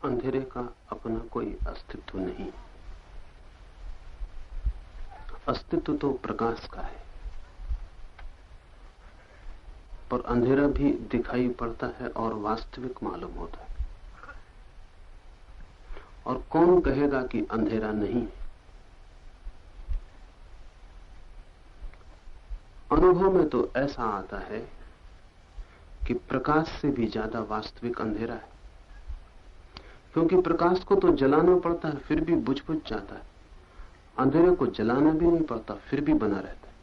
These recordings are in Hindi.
अंधेरे का अपना कोई अस्तित्व नहीं। अस्तित्व तो प्रकाश का है, पर अंधेरा भी दिखाई पड़ता है और वास्तविक मालूम होता है। और कौन कहेगा कि अंधेरा नहीं? अनुभव में तो ऐसा आता है कि प्रकाश से भी ज्यादा वास्तविक अंधेरा है, क्योंकि प्रकाश को तो जलाना पड़ता है फिर भी बुझ जाता है। अंधेरे को जलाना भी नहीं पड़ता फिर भी बना रहता है।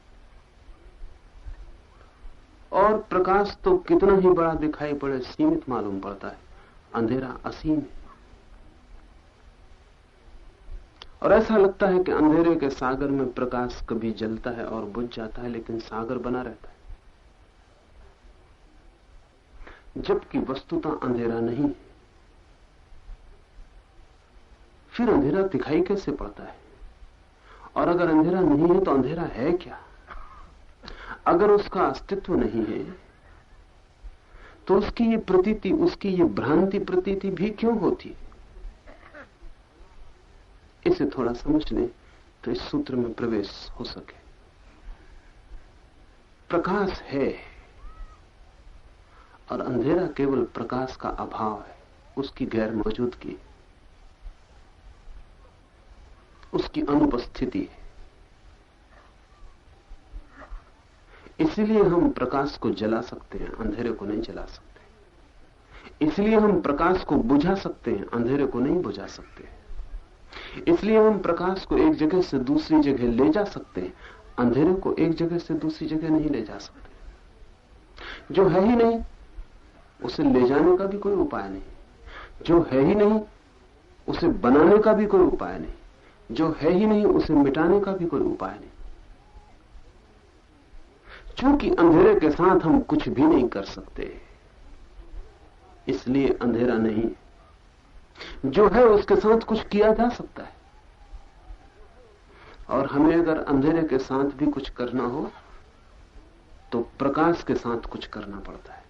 और प्रकाश तो कितना ही बड़ा दिखाई पड़े सीमित मालूम पड़ता है, अंधेरा असीम है। और ऐसा लगता है कि अंधेरे के सागर में प्रकाश कभी जलता है और बुझ जाता है, लेकिन सागर बना रहता है, जबकि वस्तुतः अंधेरा नहीं। फिर अंधेरा दिखाई कैसे पड़ता है? और अगर अंधेरा नहीं है तो अंधेरा है क्या? अगर उसका अस्तित्व नहीं है तो उसकी ये प्रतीति, उसकी ये भ्रांति प्रतीति भी क्यों होती है? इसे थोड़ा समझ लें तो इस सूत्र में प्रवेश हो सके। प्रकाश है और अंधेरा केवल प्रकाश का अभाव है, उसकी गैर मौजूदगी, उसकी अनुपस्थिति है। इसलिए हम प्रकाश को जला सकते हैं, अंधेरे को नहीं जला सकते। इसलिए हम प्रकाश को बुझा सकते हैं, अंधेरे को नहीं बुझा सकते। इसलिए हम प्रकाश को एक जगह से दूसरी जगह ले जा सकते हैं, अंधेरे को एक जगह से दूसरी जगह नहीं ले जा सकते। जो है ही नहीं उसे ले जाने का भी कोई उपाय नहीं, जो है ही नहीं उसे बनाने का भी कोई उपाय नहीं, जो है ही नहीं उसे मिटाने का भी कोई उपाय नहीं। क्योंकि अंधेरे के साथ हम कुछ भी नहीं कर सकते, इसलिए अंधेरा नहीं। जो है उसके साथ कुछ किया जा सकता है, और हमें अगर अंधेरे के साथ भी कुछ करना हो तो प्रकाश के साथ कुछ करना पड़ता है।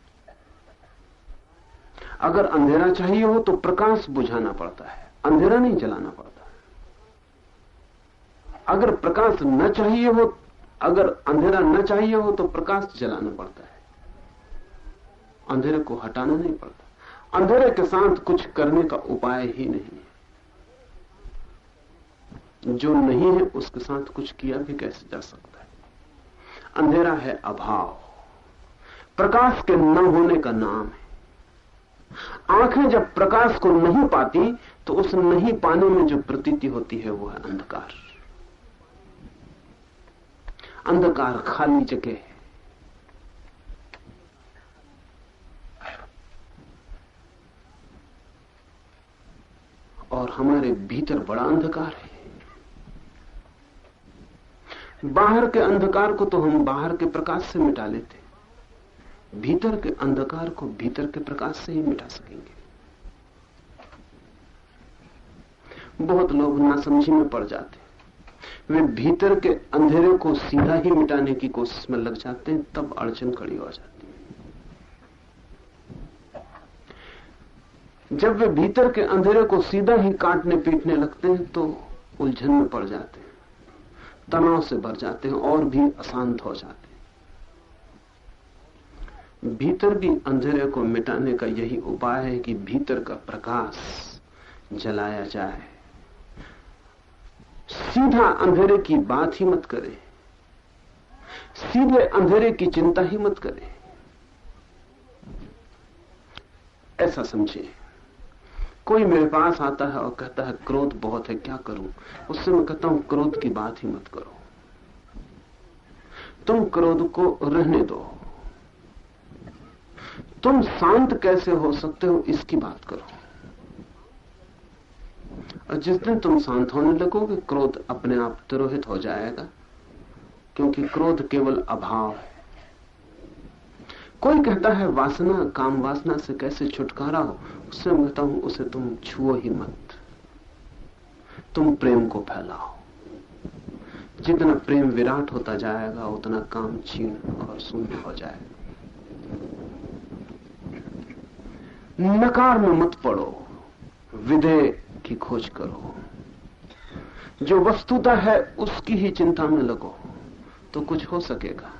अगर अंधेरा चाहिए हो तो प्रकाश बुझाना पड़ता है, अंधेरा नहीं जलाना पड़ता। अगर प्रकाश न चाहिए हो, अगर अंधेरा न चाहिए हो तो प्रकाश जलाना पड़ता है, अंधेरे को हटाना नहीं पड़ता। अंधेरे के साथ कुछ करने का उपाय ही नहीं है। जो नहीं है उसके साथ कुछ किया भी कैसे जा सकता है? अंधेरा है अभाव, प्रकाश के न होने का नाम है। आंखें जब प्रकाश को नहीं पाती तो उस नहीं पाने में जो प्रतीति होती है वो है अंधकार। अंधकार खाली जगह है। और हमारे भीतर बड़ा अंधकार है। बाहर के अंधकार को तो हम बाहर के प्रकाश से मिटा लेते, भीतर के अंधकार को भीतर के प्रकाश से ही मिटा सकेंगे। बहुत लोग नासमझी में पड़ जाते, वे भीतर के अंधेरे को सीधा ही मिटाने की कोशिश में लग जाते हैं, तब अड़चन खड़ी हो जाती है। जब वे भीतर के अंधेरे को सीधा ही काटने पीटने लगते हैं तो उलझन में पड़ जाते हैं, तनाव से भर जाते हैं और भी अशांत हो जाते हैं। भीतर भी अंधेरे को मिटाने का यही उपाय है कि भीतर का प्रकाश जलाया जाए। सीधा अंधेरे की बात ही मत करें, सीधे अंधेरे की चिंता ही मत करें। ऐसा समझिए, कोई मेरे पास आता है और कहता है क्रोध बहुत है, क्या करूं? उससे मैं कहता हूं क्रोध की बात ही मत करो, तुम क्रोध को रहने दो। तुम शांत कैसे हो सकते हो इसकी बात करो। और जिस दिन तुम शांत होने लगोगे क्रोध अपने आप तिरोहित हो जाएगा, क्योंकि क्रोध केवल अभाव है। कोई कहता है वासना, काम वासना से कैसे छुटकारा हो? उससे मैं कहता हूं उसे तुम छुओ ही मत, तुम प्रेम को फैलाओ। जितना प्रेम विराट होता जाएगा उतना काम क्षीण और शून्य हो जाएगा। नकार में मत पड़ो, विधेय की खोज करो, जो वस्तुता है उसकी ही चिंता में लगो, तो कुछ हो सकेगा।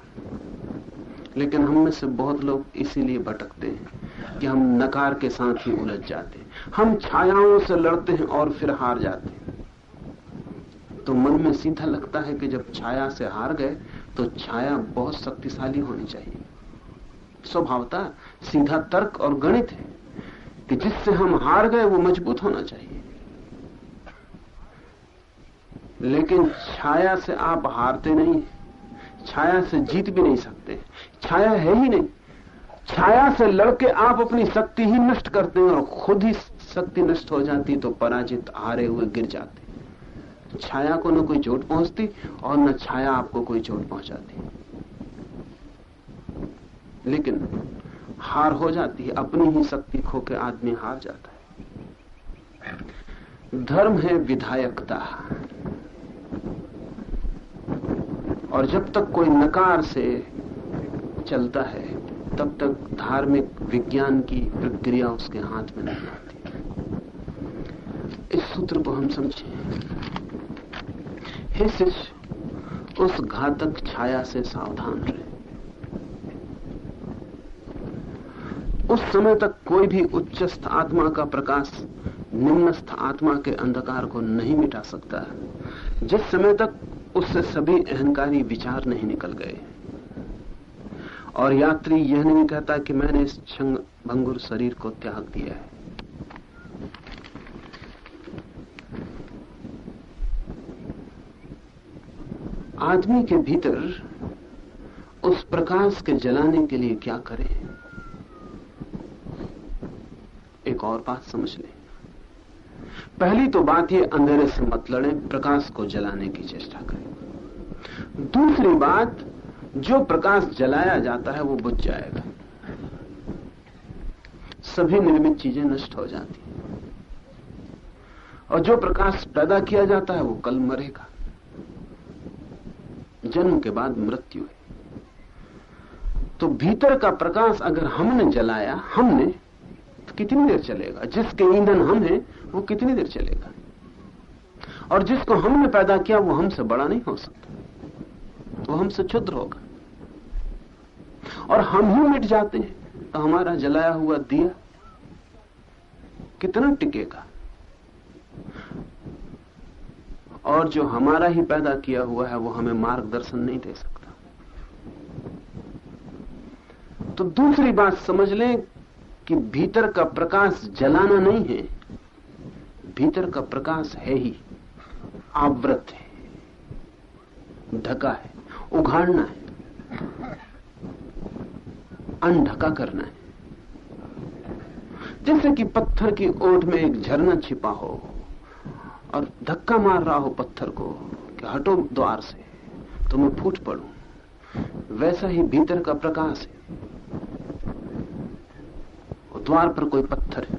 लेकिन हम में से बहुत लोग इसीलिए भटकते हैं कि हम नकार के साथ ही उलझ जाते हैं। हम छायाओं से लड़ते हैं और फिर हार जाते हैं। तो मन में सीधा लगता है कि जब छाया से हार गए तो छाया बहुत शक्तिशाली होनी चाहिए। स्वभावता सीधा तर्क और गणित है कि जिससे हम हार गए वो मजबूत होना चाहिए। लेकिन छाया से आप हारते नहीं, छाया से जीत भी नहीं सकते। छाया है ही नहीं। छाया से लड़के आप अपनी शक्ति ही नष्ट करते हैं, और खुद ही शक्ति नष्ट हो जाती तो पराजित हारे हुए गिर जाते। छाया को न कोई चोट पहुंचती और न छाया आपको कोई चोट पहुंचाती, लेकिन हार हो जाती है। अपनी ही शक्ति खो के आदमी हार जाता है। धर्म है विधायकता, और जब तक कोई नकार से चलता है तब तक धार्मिक विज्ञान की प्रक्रिया उसके हाथ में नहीं आती। इस सूत्र को हम समझें। हे शिष्य, उस घातक छाया से सावधान रहे। उस समय तक कोई भी उच्चस्थ आत्मा का प्रकाश निम्नस्थ आत्मा के अंधकार को नहीं मिटा सकता, जिस समय तक उससे सभी अहंकारी विचार नहीं निकल गए और यात्री यह नहीं कहता कि मैंने इस क्षण भंगुर शरीर को त्याग दिया है। आदमी के भीतर उस प्रकाश के जलाने के लिए क्या करें? एक और बात समझ लें। पहली तो बात ये, अंधेरे से मत लड़ें, प्रकाश को जलाने की चेष्टा करें। दूसरी बात, जो प्रकाश जलाया जाता है वो बुझ जाएगा, सभी निर्मित चीजें नष्ट हो जाती हैं, और जो प्रकाश पैदा किया जाता है वो कल मरेगा। जन्म के बाद मृत्यु है। तो भीतर का प्रकाश अगर हमने जलाया, हमने, तो कितनी देर चलेगा? जिसके ईंधन हम हैं वो कितनी देर चलेगा? और जिसको हमने पैदा किया वो हमसे बड़ा नहीं हो सकता, वो हमसे क्षुद्र होगा। और हम ही मिट जाते हैं तो हमारा जलाया हुआ दिया कितना टिकेगा? और जो हमारा ही पैदा किया हुआ है वो हमें मार्गदर्शन नहीं दे सकता। तो दूसरी बात समझ लें कि भीतर का प्रकाश जलाना नहीं है, भीतर का प्रकाश है ही, आवृत है, ढका है, उघाड़ना है, अनढका करना है। जैसे कि पत्थर की ओट में एक झरना छिपा हो और धक्का मार रहा हो पत्थर को कि हटो द्वार से तो मैं फूट पड़ूं, वैसा ही भीतर का प्रकाश है। द्वार पर कोई पत्थर है,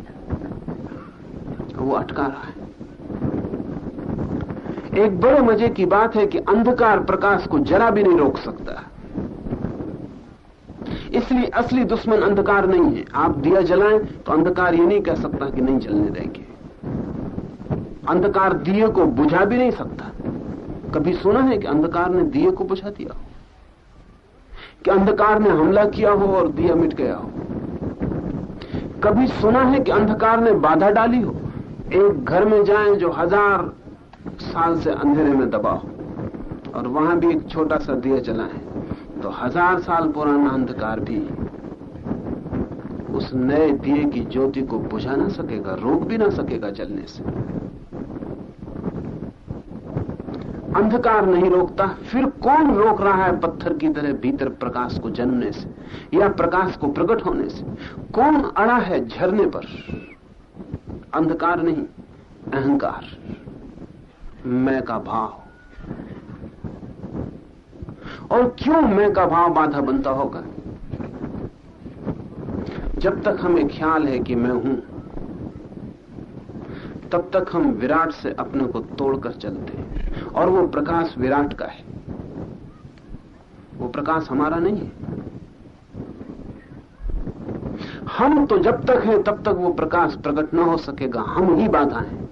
वो अटका रहा है। एक बड़े मजे की बात है कि अंधकार प्रकाश को जरा भी नहीं रोक सकता। इसलिए असली दुश्मन अंधकार नहीं है। आप दिया जलाएं तो अंधकार ये नहीं कह सकता कि नहीं जलने देंगे। अंधकार दिए को बुझा भी नहीं सकता। कभी सुना है कि अंधकार ने दिए को बुझा दिया हो, कि अंधकार ने हमला किया हो और दिया मिट गया हो? कभी सुना है कि अंधकार ने बाधा डाली हो? एक घर में जाएं जो 1000 साल से अंधेरे में दबा हो और वहां भी एक छोटा सा दिया जलाएं, तो 1000 साल पुराना अंधकार भी उस नए दिए की ज्योति को बुझा ना सकेगा, रोक भी ना सकेगा जलने से। अंधकार नहीं रोकता, फिर कौन रोक रहा है पत्थर की तरह भीतर प्रकाश को जन्मने से या प्रकाश को प्रकट होने से? कौन अड़ा है झरने पर? अंधकार नहीं, अहंकार, मैं का भाव। और क्यों मैं का भाव बाधा बनता होगा? जब तक हमें ख्याल है कि मैं हूं, तब तक हम विराट से अपने को तोड़कर चलते हैं, और वो प्रकाश विराट का है, वो प्रकाश हमारा नहीं है। हम तो जब तक हैं तब तक वो प्रकाश प्रकट न हो सकेगा, हम ही बाधा हैं।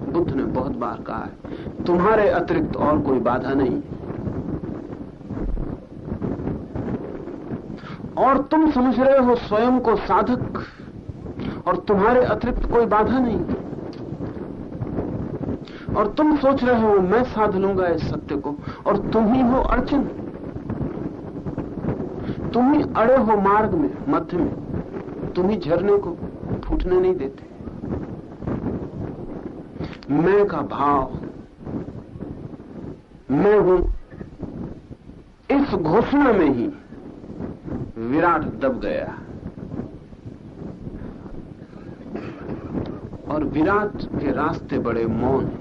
बुद्ध ने बहुत बार कहा है, तुम्हारे अतिरिक्त और कोई बाधा नहीं, और तुम समझ रहे हो स्वयं को साधक, और तुम्हारे अतिरिक्त कोई बाधा नहीं, और तुम सोच रहे हो मैं साध लूंगा इस सत्य को, और तुम ही हो अड़चन, तुम ही अड़े हो मार्ग में, मध्य में, तुम ही झरने को फूटने नहीं देते। मैं का भाव, मैं हूं, इस घोषणा में ही विराट दब गया, और विराट के रास्ते बड़े मौन,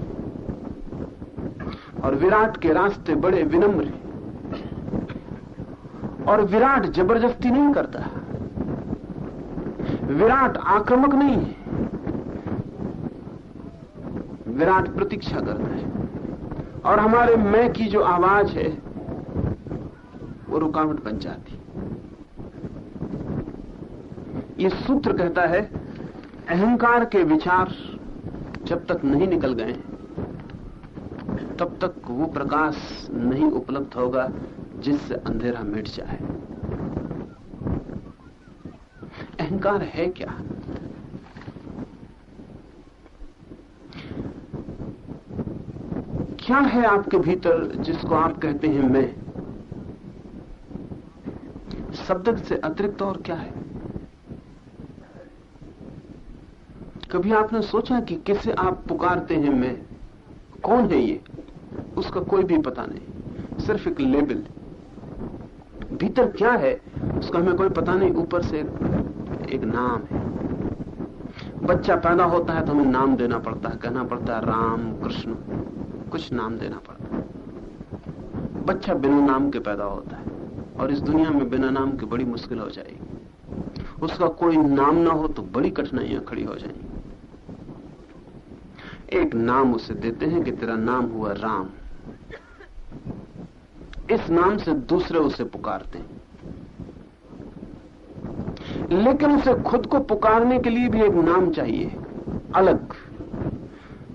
और विराट के रास्ते बड़े विनम्र हैं, और विराट जबरदस्ती नहीं करता, विराट आक्रामक नहीं है, विराट प्रतीक्षा करता है, और हमारे मैं की जो आवाज है वो रुकावट बन जाती। ये सूत्र कहता है, अहंकार के विचार जब तक नहीं निकल गए तब तक वो प्रकाश नहीं उपलब्ध होगा जिससे अंधेरा मिट जाए। अहंकार है क्या? क्या है आपके भीतर जिसको आप कहते हैं मैं? शब्द से अतिरिक्त और क्या है? कभी आपने सोचा कि किसे आप पुकारते हैं मैं? कौन है ये? उसका कोई भी पता नहीं, सिर्फ एक लेबल। भीतर क्या है उसका हमें कोई पता नहीं, ऊपर से एक नाम है। बच्चा पैदा होता है तो हमें नाम देना पड़ता है, कहना पड़ता है राम कृष्ण, कुछ नाम देना पड़ता है। बच्चा बिना नाम के पैदा होता है, और इस दुनिया में बिना नाम के बड़ी मुश्किल हो जाएगी। उसका कोई नाम ना हो तो बड़ी कठिनाइयां खड़ी हो जाएंगी। एक नाम उसे देते हैं कि तेरा नाम हुआ राम, इस नाम से दूसरे उसे पुकारते हैं, लेकिन उसे खुद को पुकारने के लिए भी एक नाम चाहिए अलग,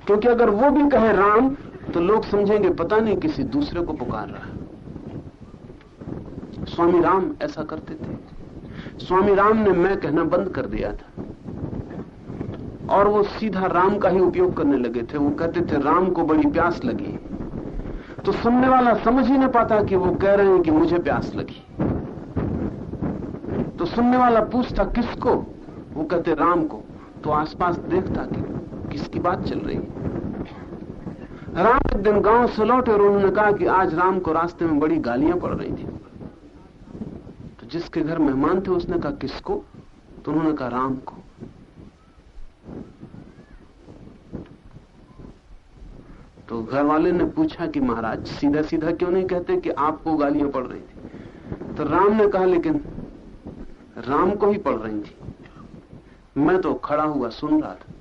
क्योंकि अगर वो भी कहे राम तो लोग समझेंगे पता नहीं किसी दूसरे को पुकार रहा है। स्वामी राम ऐसा करते थे। स्वामी राम ने मैं कहना बंद कर दिया था और वो सीधा राम का ही उपयोग करने लगे थे। वो कहते थे राम को बड़ी प्यास लगी, तो सुनने वाला समझ ही नहीं पाता कि वो कह रहे हैं कि मुझे प्यास लगी। तो सुनने वाला पूछता किसको? वो कहते राम को। तो आसपास देखता कि किसकी बात चल रही है। राम एक दिन गांव से लौटे और उन्होंने कहा कि आज राम को रास्ते में बड़ी गालियां पड़ रही थी। तो जिसके घर मेहमान थे उसने कहा किसको? तो उन्होंने कहा राम को। तो घर वाले ने पूछा कि महाराज सीधा सीधा क्यों नहीं कहते कि आपको गालियां पड़ रही थी? तो राम ने कहा लेकिन राम को ही पड़ रही थी, मैं तो खड़ा हुआ सुन रहा था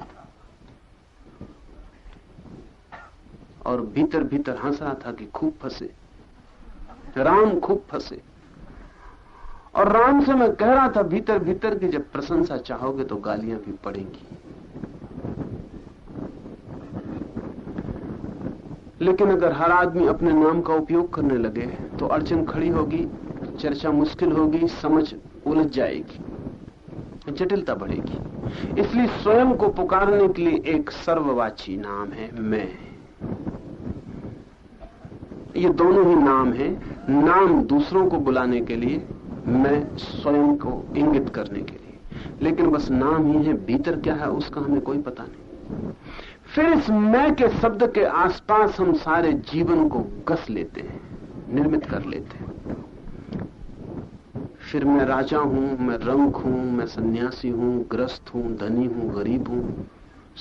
और भीतर भीतर हंस रहा था कि खूब फंसे राम, खूब फंसे। और राम से मैं कह रहा था भीतर भीतर कि जब प्रशंसा चाहोगे तो गालियां भी पड़ेंगी। लेकिन अगर हर आदमी अपने नाम का उपयोग करने लगे तो अड़चन खड़ी होगी, चर्चा मुश्किल होगी, समझ उलझ जाएगी, जटिलता बढ़ेगी। इसलिए स्वयं को पुकारने के लिए एक सर्ववाची नाम है मैं। ये दोनों ही नाम है, नाम दूसरों को बुलाने के लिए, मैं स्वयं को इंगित करने के लिए। लेकिन बस नाम ही है, भीतर क्या है उसका हमें कोई पता नहीं। फिर इस मैं के शब्द के आसपास हम सारे जीवन को गस लेते हैं, निर्मित कर लेते हैं। फिर मैं राजा हूं, मैं रंक हूं, मैं सन्यासी हूं, ग्रस्त हूं, धनी हूं, गरीब हूं,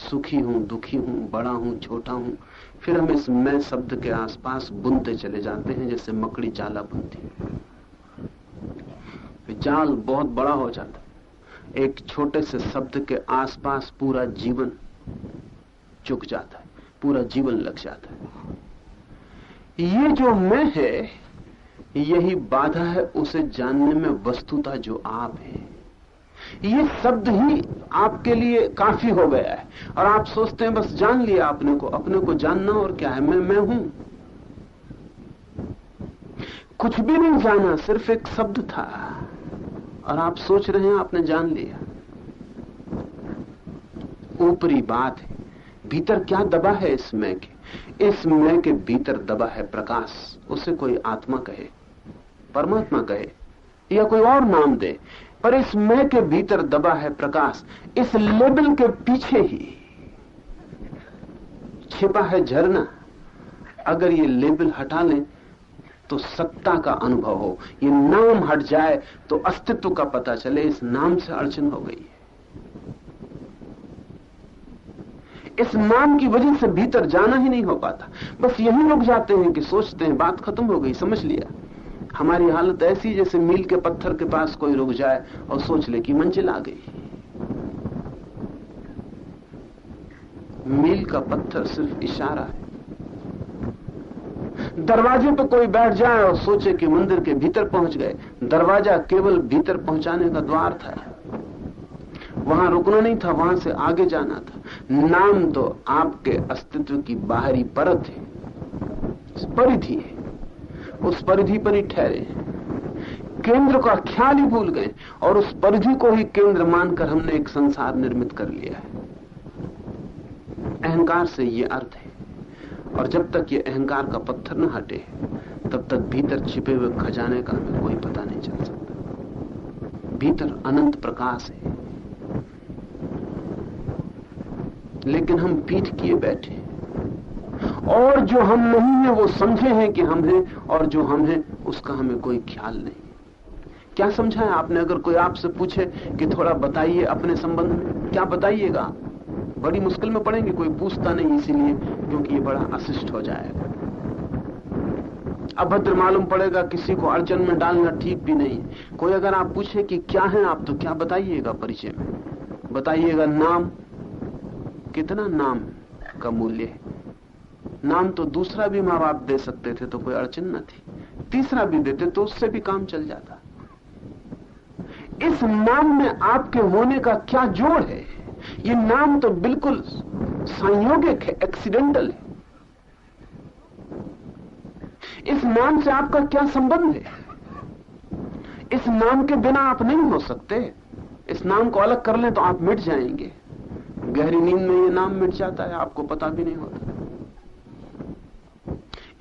सुखी हूं, दुखी हूं, बड़ा हूं, छोटा हूं। फिर हम इस मैं शब्द के आसपास बुनते चले जाते हैं जैसे मकड़ी जाला बुनती। फिर जाल बहुत बड़ा हो जाता, एक छोटे से शब्द के आसपास पूरा जीवन चुक जाता है, पूरा जीवन लग जाता है। ये जो मैं है यही बाधा है उसे जानने में वस्तुतः जो आप है। ये शब्द ही आपके लिए काफी हो गया है और आप सोचते हैं बस जान लिया अपने को जानना और क्या है, मैं हूं। कुछ भी नहीं जाना, सिर्फ एक शब्द था और आप सोच रहे हैं आपने जान लिया। ऊपरी बात है, भीतर क्या दबा है इस मैं के? इस मैं के भीतर दबा है प्रकाश। उसे कोई आत्मा कहे, परमात्मा कहे या कोई और नाम दे, पर इस मैं के भीतर दबा है प्रकाश। इस लेबल के पीछे ही छिपा है झरना। अगर ये लेबल हटा लें तो सत्ता का अनुभव हो, ये नाम हट जाए तो अस्तित्व का पता चले। इस नाम से अड़चन हो गई है। इस नाम की वजह से भीतर जाना ही नहीं हो पाता। बस यही रुक जाते हैं कि सोचते हैं बात खत्म हो गई, समझ लिया। हमारी हालत ऐसी जैसे मील के पत्थर के पास कोई रुक जाए और सोच ले कि मंजिल आ गई। मील का पत्थर सिर्फ इशारा है। दरवाजे पर कोई बैठ जाए और सोचे कि मंदिर के भीतर पहुंच गए। दरवाजा केवल भीतर पहुंचाने का द्वार था, वहां रुकना नहीं था, वहां से आगे जाना था। नाम तो आपके अस्तित्व की बाहरी परत है, परिधि है, उस परिधि पर ही ठहरे। केंद्र का ख्याल ही भूल गए और उस परिधि को ही केंद्र मानकर हमने एक संसार निर्मित कर लिया है। अहंकार से ये अर्थ है। और जब तक ये अहंकार का पत्थर न हटे तब तक भीतर छिपे हुए खजाने का हमें कोई पता नहीं चल सकता। भीतर अनंत प्रकाश है, लेकिन हम पीठ किए बैठे और जो हम नहीं है वो समझे हैं कि हम हैं, और जो हम हैं उसका हमें कोई ख्याल नहीं। क्या समझा है आपने? अगर कोई आपसे पूछे कि थोड़ा बताइए अपने संबंध में, क्या बताइएगा? बड़ी मुश्किल में पड़ेंगे। कोई पूछता नहीं इसीलिए क्योंकि ये बड़ा अशिष्ट हो जाएगा, अभद्र मालूम पड़ेगा, किसी को अड़चन में डालना ठीक भी नहीं। कोई अगर आप पूछे कि क्या है आप, तो क्या बताइएगा? परिचय में बताइएगा नाम। कितना नाम का मूल्य है? नाम तो दूसरा भी माँ बाप दे सकते थे तो कोई अड़चन न थी, तीसरा भी देते तो उससे भी काम चल जाता। इस नाम में आपके होने का क्या जोड़ है? ये नाम तो बिल्कुल संयोगिक है, एक्सीडेंटल है। इस नाम से आपका क्या संबंध है? इस नाम के बिना आप नहीं हो सकते। इस नाम को अलग कर लें तो आप मिट जाएंगे। गहरी नींद में ये नाम मिट जाता है, आपको पता भी नहीं होता।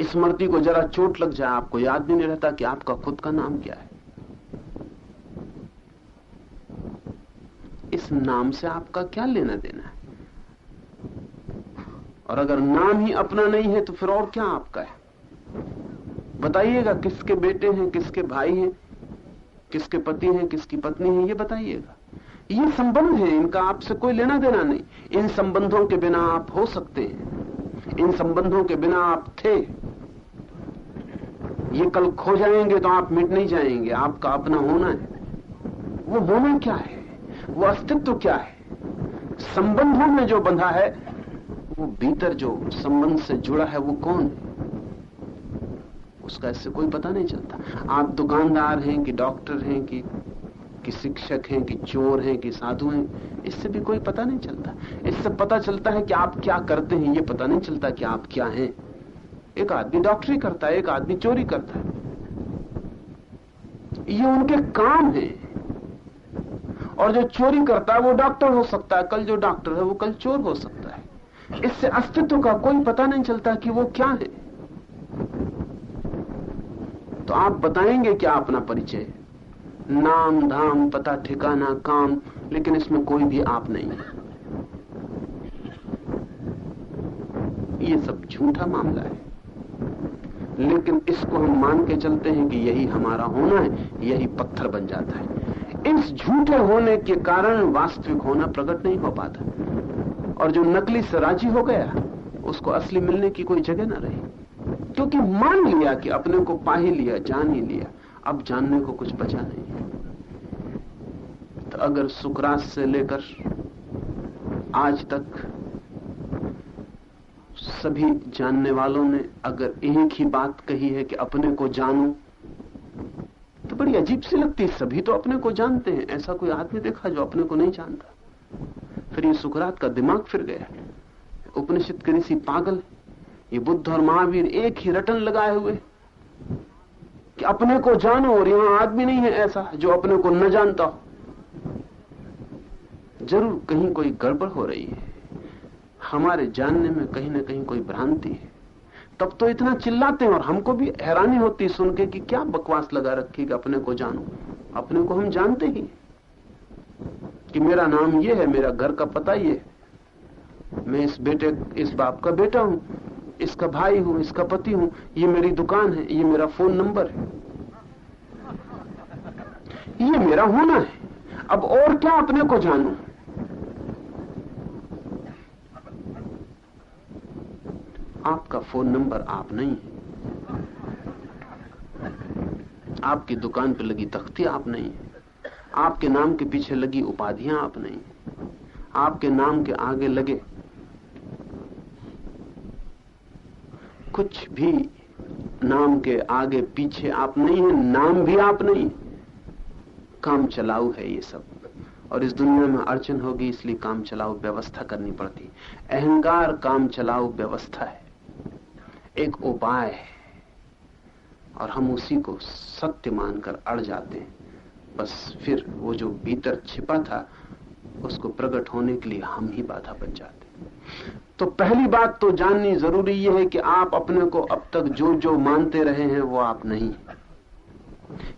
स्मृति को जरा चोट लग जाए, आपको याद भी नहीं रहता कि आपका खुद का नाम क्या है। इस नाम से आपका क्या लेना देना है? और अगर नाम ही अपना नहीं है तो फिर और क्या आपका है? बताइएगा किसके बेटे हैं, किसके भाई हैं, किसके पति हैं, किसकी पत्नी है, ये बताइएगा। ये संबंध है, इनका आपसे कोई लेना देना नहीं। इन संबंधों के बिना आप हो सकते हैं, इन संबंधों के बिना आप थे। ये कल खो जाएंगे तो आप मिट नहीं जाएंगे। आपका अपना होना है। वो होना क्या है? वो अस्तित्व क्या है? संबंधों में जो बंधा है, वो भीतर जो संबंध से जुड़ा है वो कौन है? उसका इससे कोई पता नहीं चलता। आप दुकानदार हैं कि डॉक्टर हैं कि शिक्षक हैं कि चोर हैं कि साधु हैं, इससे भी कोई पता नहीं चलता। इससे पता चलता है कि आप क्या करते हैं, ये पता नहीं चलता कि आप क्या हैं। एक आदमी डॉक्टरी करता है, एक आदमी चोरी करता है, ये उनके काम है। और जो चोरी करता है वो डॉक्टर हो सकता है, कल जो डॉक्टर है वो कल चोर हो सकता है। इससे अस्तित्व का कोई पता नहीं चलता कि वो क्या है। तो आप बताएंगे क्या अपना परिचय? नाम धाम पता ठिकाना काम, लेकिन इसमें कोई भी आप नहीं है। ये सब झूठा मामला है, लेकिन इसको हम मान के चलते हैं कि यही हमारा होना है, यही पत्थर बन जाता है। इस झूठे होने के कारण वास्तविक होना प्रकट नहीं हो पाता, और जो नकली से राजी हो गया उसको असली मिलने की कोई जगह ना रही, क्योंकि मान लिया कि अपने को पा ही लिया, जान ही लिया, अब जानने को कुछ बचा नहीं। तो अगर सुकरात से लेकर आज तक सभी जानने वालों ने अगर एक ही बात कही है कि अपने को जानो, बड़ी अजीब सी लगती है, सभी तो अपने को जानते हैं, ऐसा कोई आदमी देखा जो अपने को नहीं जानता? फिर ये सुकरात का दिमाग फिर गया, उपनिषद के ऋषि पागल, ये बुद्ध और महावीर एक ही रटन लगाए हुए कि अपने को जानो, और यहां आदमी नहीं है ऐसा जो अपने को न जानता हो। जरूर कहीं कोई गड़बड़ हो रही है, हमारे जानने में कहीं ना कहीं कोई भ्रांति है। तब तो इतना चिल्लाते हैं, और हमको भी हैरानी होती है सुन के कि क्या बकवास लगा रखी कि अपने को जानो। अपने को हम जानते ही कि मेरा नाम ये है, मेरा घर का पता ये है, मैं इस बाप का बेटा हूं, इसका भाई हूं, इसका पति हूं, ये मेरी दुकान है, ये मेरा फोन नंबर है, ये मेरा होना है। अब और क्या अपने को जानूं? आपका फोन नंबर आप नहीं है, आपकी दुकान पर लगी तख्ती आप नहीं है, आपके नाम के पीछे लगी उपाधियां आप नहीं है, आपके नाम के आगे लगे कुछ भी नाम के आगे पीछे आप नहीं है, नाम भी आप नहीं। काम चलाऊ है ये सब, और इस दुनिया में अड़चन होगी इसलिए काम चलाऊ व्यवस्था करनी पड़ती। अहंकार काम चलाऊ व्यवस्था है, एक उपाय है, और हम उसी को सत्य मानकर अड़ जाते हैं। बस फिर वो जो भीतर छिपा था उसको प्रकट होने के लिए हम ही बाधा बन जाते हैं। तो पहली बात तो जाननी जरूरी यह है कि आप अपने को अब तक जो जो मानते रहे हैं वो आप नहीं।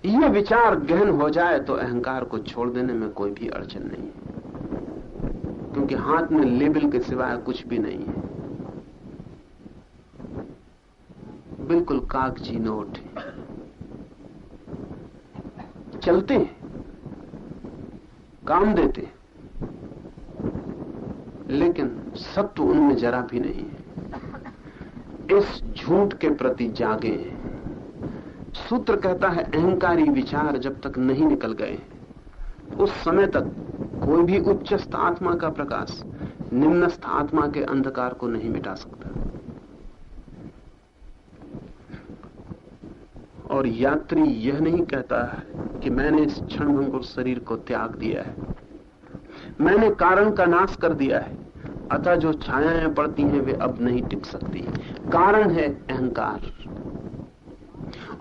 ये विचार गहन हो जाए तो अहंकार को छोड़ देने में कोई भी अड़चन नहीं है, क्योंकि हाथ में लेबल के सिवाय कुछ भी नहीं है, बिल्कुल कागजी नोट चलते हैं, काम देते हैं, लेकिन सत्व उनमें जरा भी नहीं है। इस झूठ के प्रति जागे। सूत्र कहता है अहंकारी विचार जब तक नहीं निकल गए उस समय तक कोई भी उच्चस्थ आत्मा का प्रकाश निम्नस्थ आत्मा के अंधकार को नहीं मिटा सकता। और यात्री यह नहीं कहता कि मैंने इस क्षणभंगुर शरीर को त्याग दिया है, मैंने कारण का नाश कर दिया है, अतः जो छायाएं पड़ती हैं वे अब नहीं टिक सकती। कारण है अहंकार,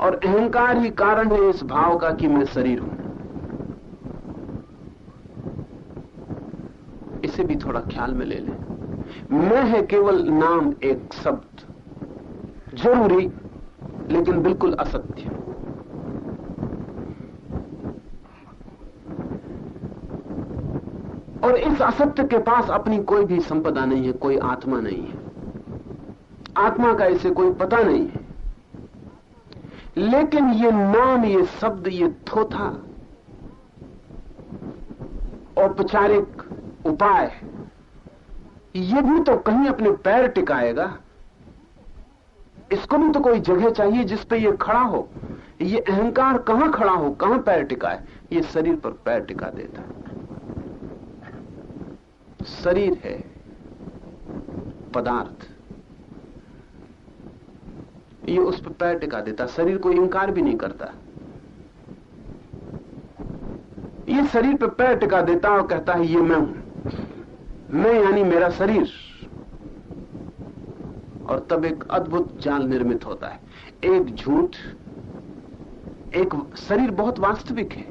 और अहंकार ही कारण है इस भाव का कि मैं शरीर हूं। इसे भी थोड़ा ख्याल में ले लें। मैं है केवल नाम, एक शब्द, जरूरी लेकिन बिल्कुल असत्य। और इस असत्य के पास अपनी कोई भी संपदा नहीं है, कोई आत्मा नहीं है, आत्मा का इसे कोई पता नहीं है। लेकिन ये नाम, ये शब्द, ये थोथा औपचारिक उपाय, ये भी तो कहीं अपने पैर टिकाएगा। इसको भी तो कोई जगह चाहिए जिस पे ये खड़ा हो। ये अहंकार कहां खड़ा हो, कहां पैर टिकाए? ये शरीर पर पैर टिका देता है। शरीर है पदार्थ, ये उस पर पैर टिका देता। शरीर को इंकार भी नहीं करता, ये शरीर पर पैर टिका देता और कहता है ये मैं हूं, मैं यानी मेरा शरीर। और तब एक अद्भुत जाल निर्मित होता है, एक झूठ। एक शरीर बहुत वास्तविक है,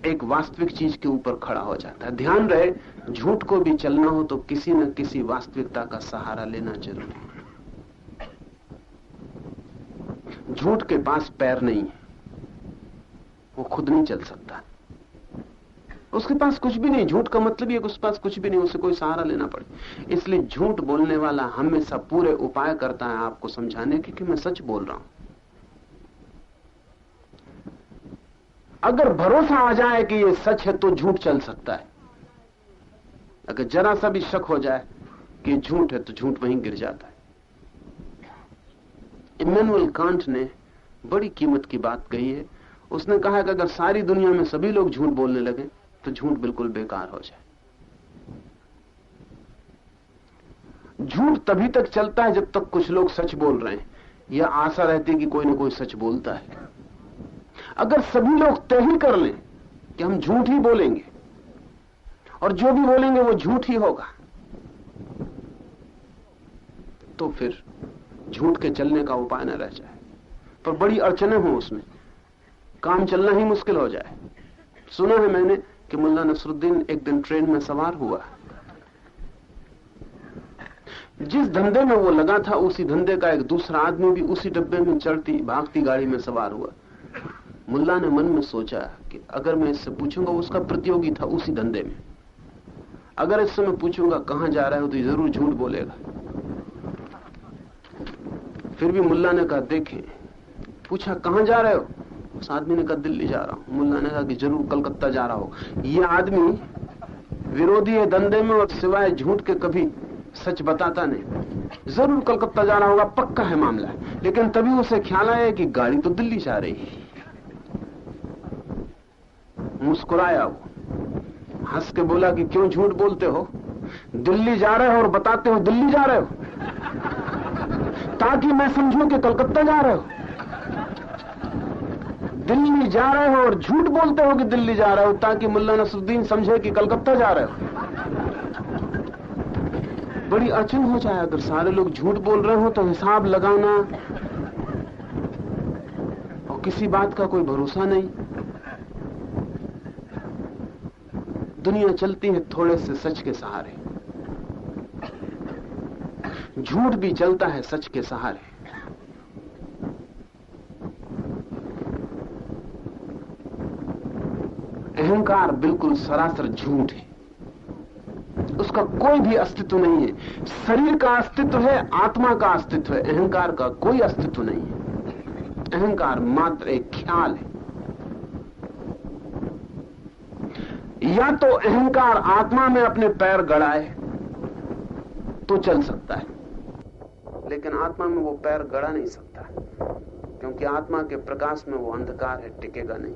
एक वास्तविक चीज के ऊपर खड़ा हो जाता है। ध्यान रहे, झूठ को भी चलना हो तो किसी न किसी वास्तविकता का सहारा लेना जरूरी है। झूठ के पास पैर नहीं है, वो खुद नहीं चल सकता, उसके पास कुछ भी नहीं। झूठ का मतलब ये कि उसके पास कुछ भी नहीं, उसे कोई सहारा लेना पड़े। इसलिए झूठ बोलने वाला हमेशा पूरे उपाय करता है आपको समझाने के कि मैं सच बोल रहा हूं। अगर भरोसा आ जाए कि ये सच है तो झूठ चल सकता है। अगर जरा सा भी शक हो जाए कि झूठ है तो झूठ वहीं गिर जाता है। इमैनुअल कांट ने बड़ी कीमत की बात कही है। उसने कहा कि अगर सारी दुनिया में सभी लोग झूठ बोलने लगे तो झूठ बिल्कुल बेकार हो जाए। झूठ तभी तक चलता है जब तक कुछ लोग सच बोल रहे हैं, या आशा रहती है कि कोई ना कोई सच बोलता है। अगर सभी लोग तय ही कर लें कि हम झूठ ही बोलेंगे और जो भी बोलेंगे वो झूठ ही होगा, तो फिर झूठ के चलने का उपाय न रह जाए। पर बड़ी अड़चनें हों उसमें, काम चलना ही मुश्किल हो जाए। सुना है मैंने कि मुल्ला नसरुद्दीन एक दिन ट्रेन में सवार हुआ, जिस धंधे में वो लगा था उसी धंधे का एक दूसरा आदमी भी उसी डब्बे में चढ़ती भागती गाड़ी में सवार हुआ। मुल्ला ने मन में सोचा कि अगर मैं इससे पूछूंगा, उसका प्रतियोगी था उसी धंधे में, अगर इससे मैं पूछूंगा कहां जा रहे हो तो ये जरूर झूठ बोलेगा। फिर भी मुल्ला ने कहा देखें, पूछा कहां जा रहे हो? उस आदमी ने कहा दिल्ली जा रहा हूं। मुल्ला ने कहा कि जरूर कलकत्ता जा रहा हो। ये आदमी विरोधी है धंधे में और सिवाय झूठ के कभी सच बताता नहीं, जरूर कलकत्ता जा रहा होगा, पक्का है मामला। लेकिन तभी उसे ख्याल आया कि गाड़ी तो दिल्ली जा रही है। मुस्कुराया वो, हंस के बोला कि क्यों झूठ बोलते हो? दिल्ली जा रहे हो और बताते हो दिल्ली जा रहे हो, ताकि मैं समझूं कि कलकत्ता जा रहे हो। दिल्ली जा रहे हो और झूठ बोलते हो कि दिल्ली जा रहे हो, ताकि मुल्ला नसरुद्दीन समझे कि कलकत्ता जा रहे हो। बड़ी अड़चन हो जाए अगर सारे लोग झूठ बोल रहे हो, तो हिसाब लगाना और किसी बात का कोई भरोसा नहीं। दुनिया चलती है थोड़े से सच के सहारे, झूठ भी चलता है सच के सहारे। अहंकार बिल्कुल सरासर झूठ है, उसका कोई भी अस्तित्व नहीं है। शरीर का अस्तित्व है, आत्मा का अस्तित्व है, अहंकार का कोई अस्तित्व नहीं है। अहंकार मात्र एक ख्याल है। या तो अहंकार आत्मा में अपने पैर गड़ाए तो चल सकता है, लेकिन आत्मा में वो पैर गड़ा नहीं सकता, क्योंकि आत्मा के प्रकाश में वो अंधकार है, टिकेगा नहीं।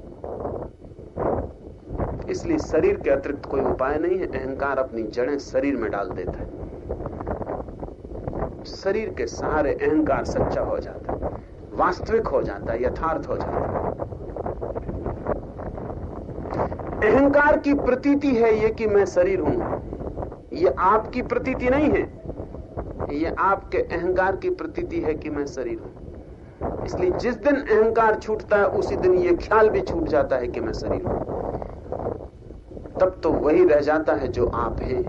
इसलिए शरीर के अतिरिक्त कोई उपाय नहीं है। अहंकार अपनी जड़ें शरीर में डाल देता है, शरीर के सहारे अहंकार सच्चा हो जाता है, वास्तविक हो जाता है, यथार्थ हो जाता है। अहंकार की प्रतीति है ये कि मैं शरीर हूं, ये आपकी प्रतीति नहीं है, ये आपके अहंकार की प्रतीति है कि मैं शरीर हूं। इसलिए जिस दिन अहंकार छूटता है उसी दिन ये ख्याल भी छूट जाता है कि मैं शरीर हूं। तब तो वही रह जाता है जो आप हैं।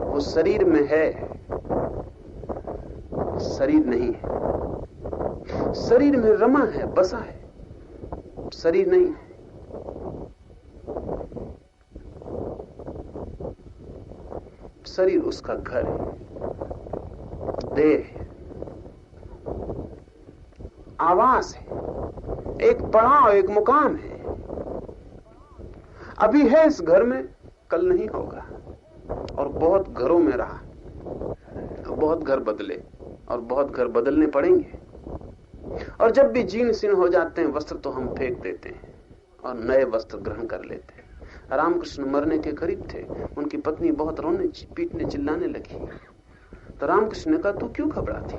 वो शरीर में है, शरीर नहीं है। शरीर में रमा है, बसा है, शरीर नहीं है। शरीर उसका घर है, देह है, आवास है, एक पड़ाव, एक मुकाम है। अभी है इस घर में, कल नहीं होगा। और बहुत घरों में रहा, बहुत घर बदले और बहुत घर बदलने पड़ेंगे। और जब भी जीर्ण शीर्ण हो जाते हैं वस्त्र तो हम फेंक देते हैं और नए वस्त्र ग्रहण कर लेते हैं। रामकृष्ण मरने के करीब थे, उनकी पत्नी बहुत रोने पीटने चिल्लाने लगी। तो रामकृष्ण ने कहा तू क्यों घबराती?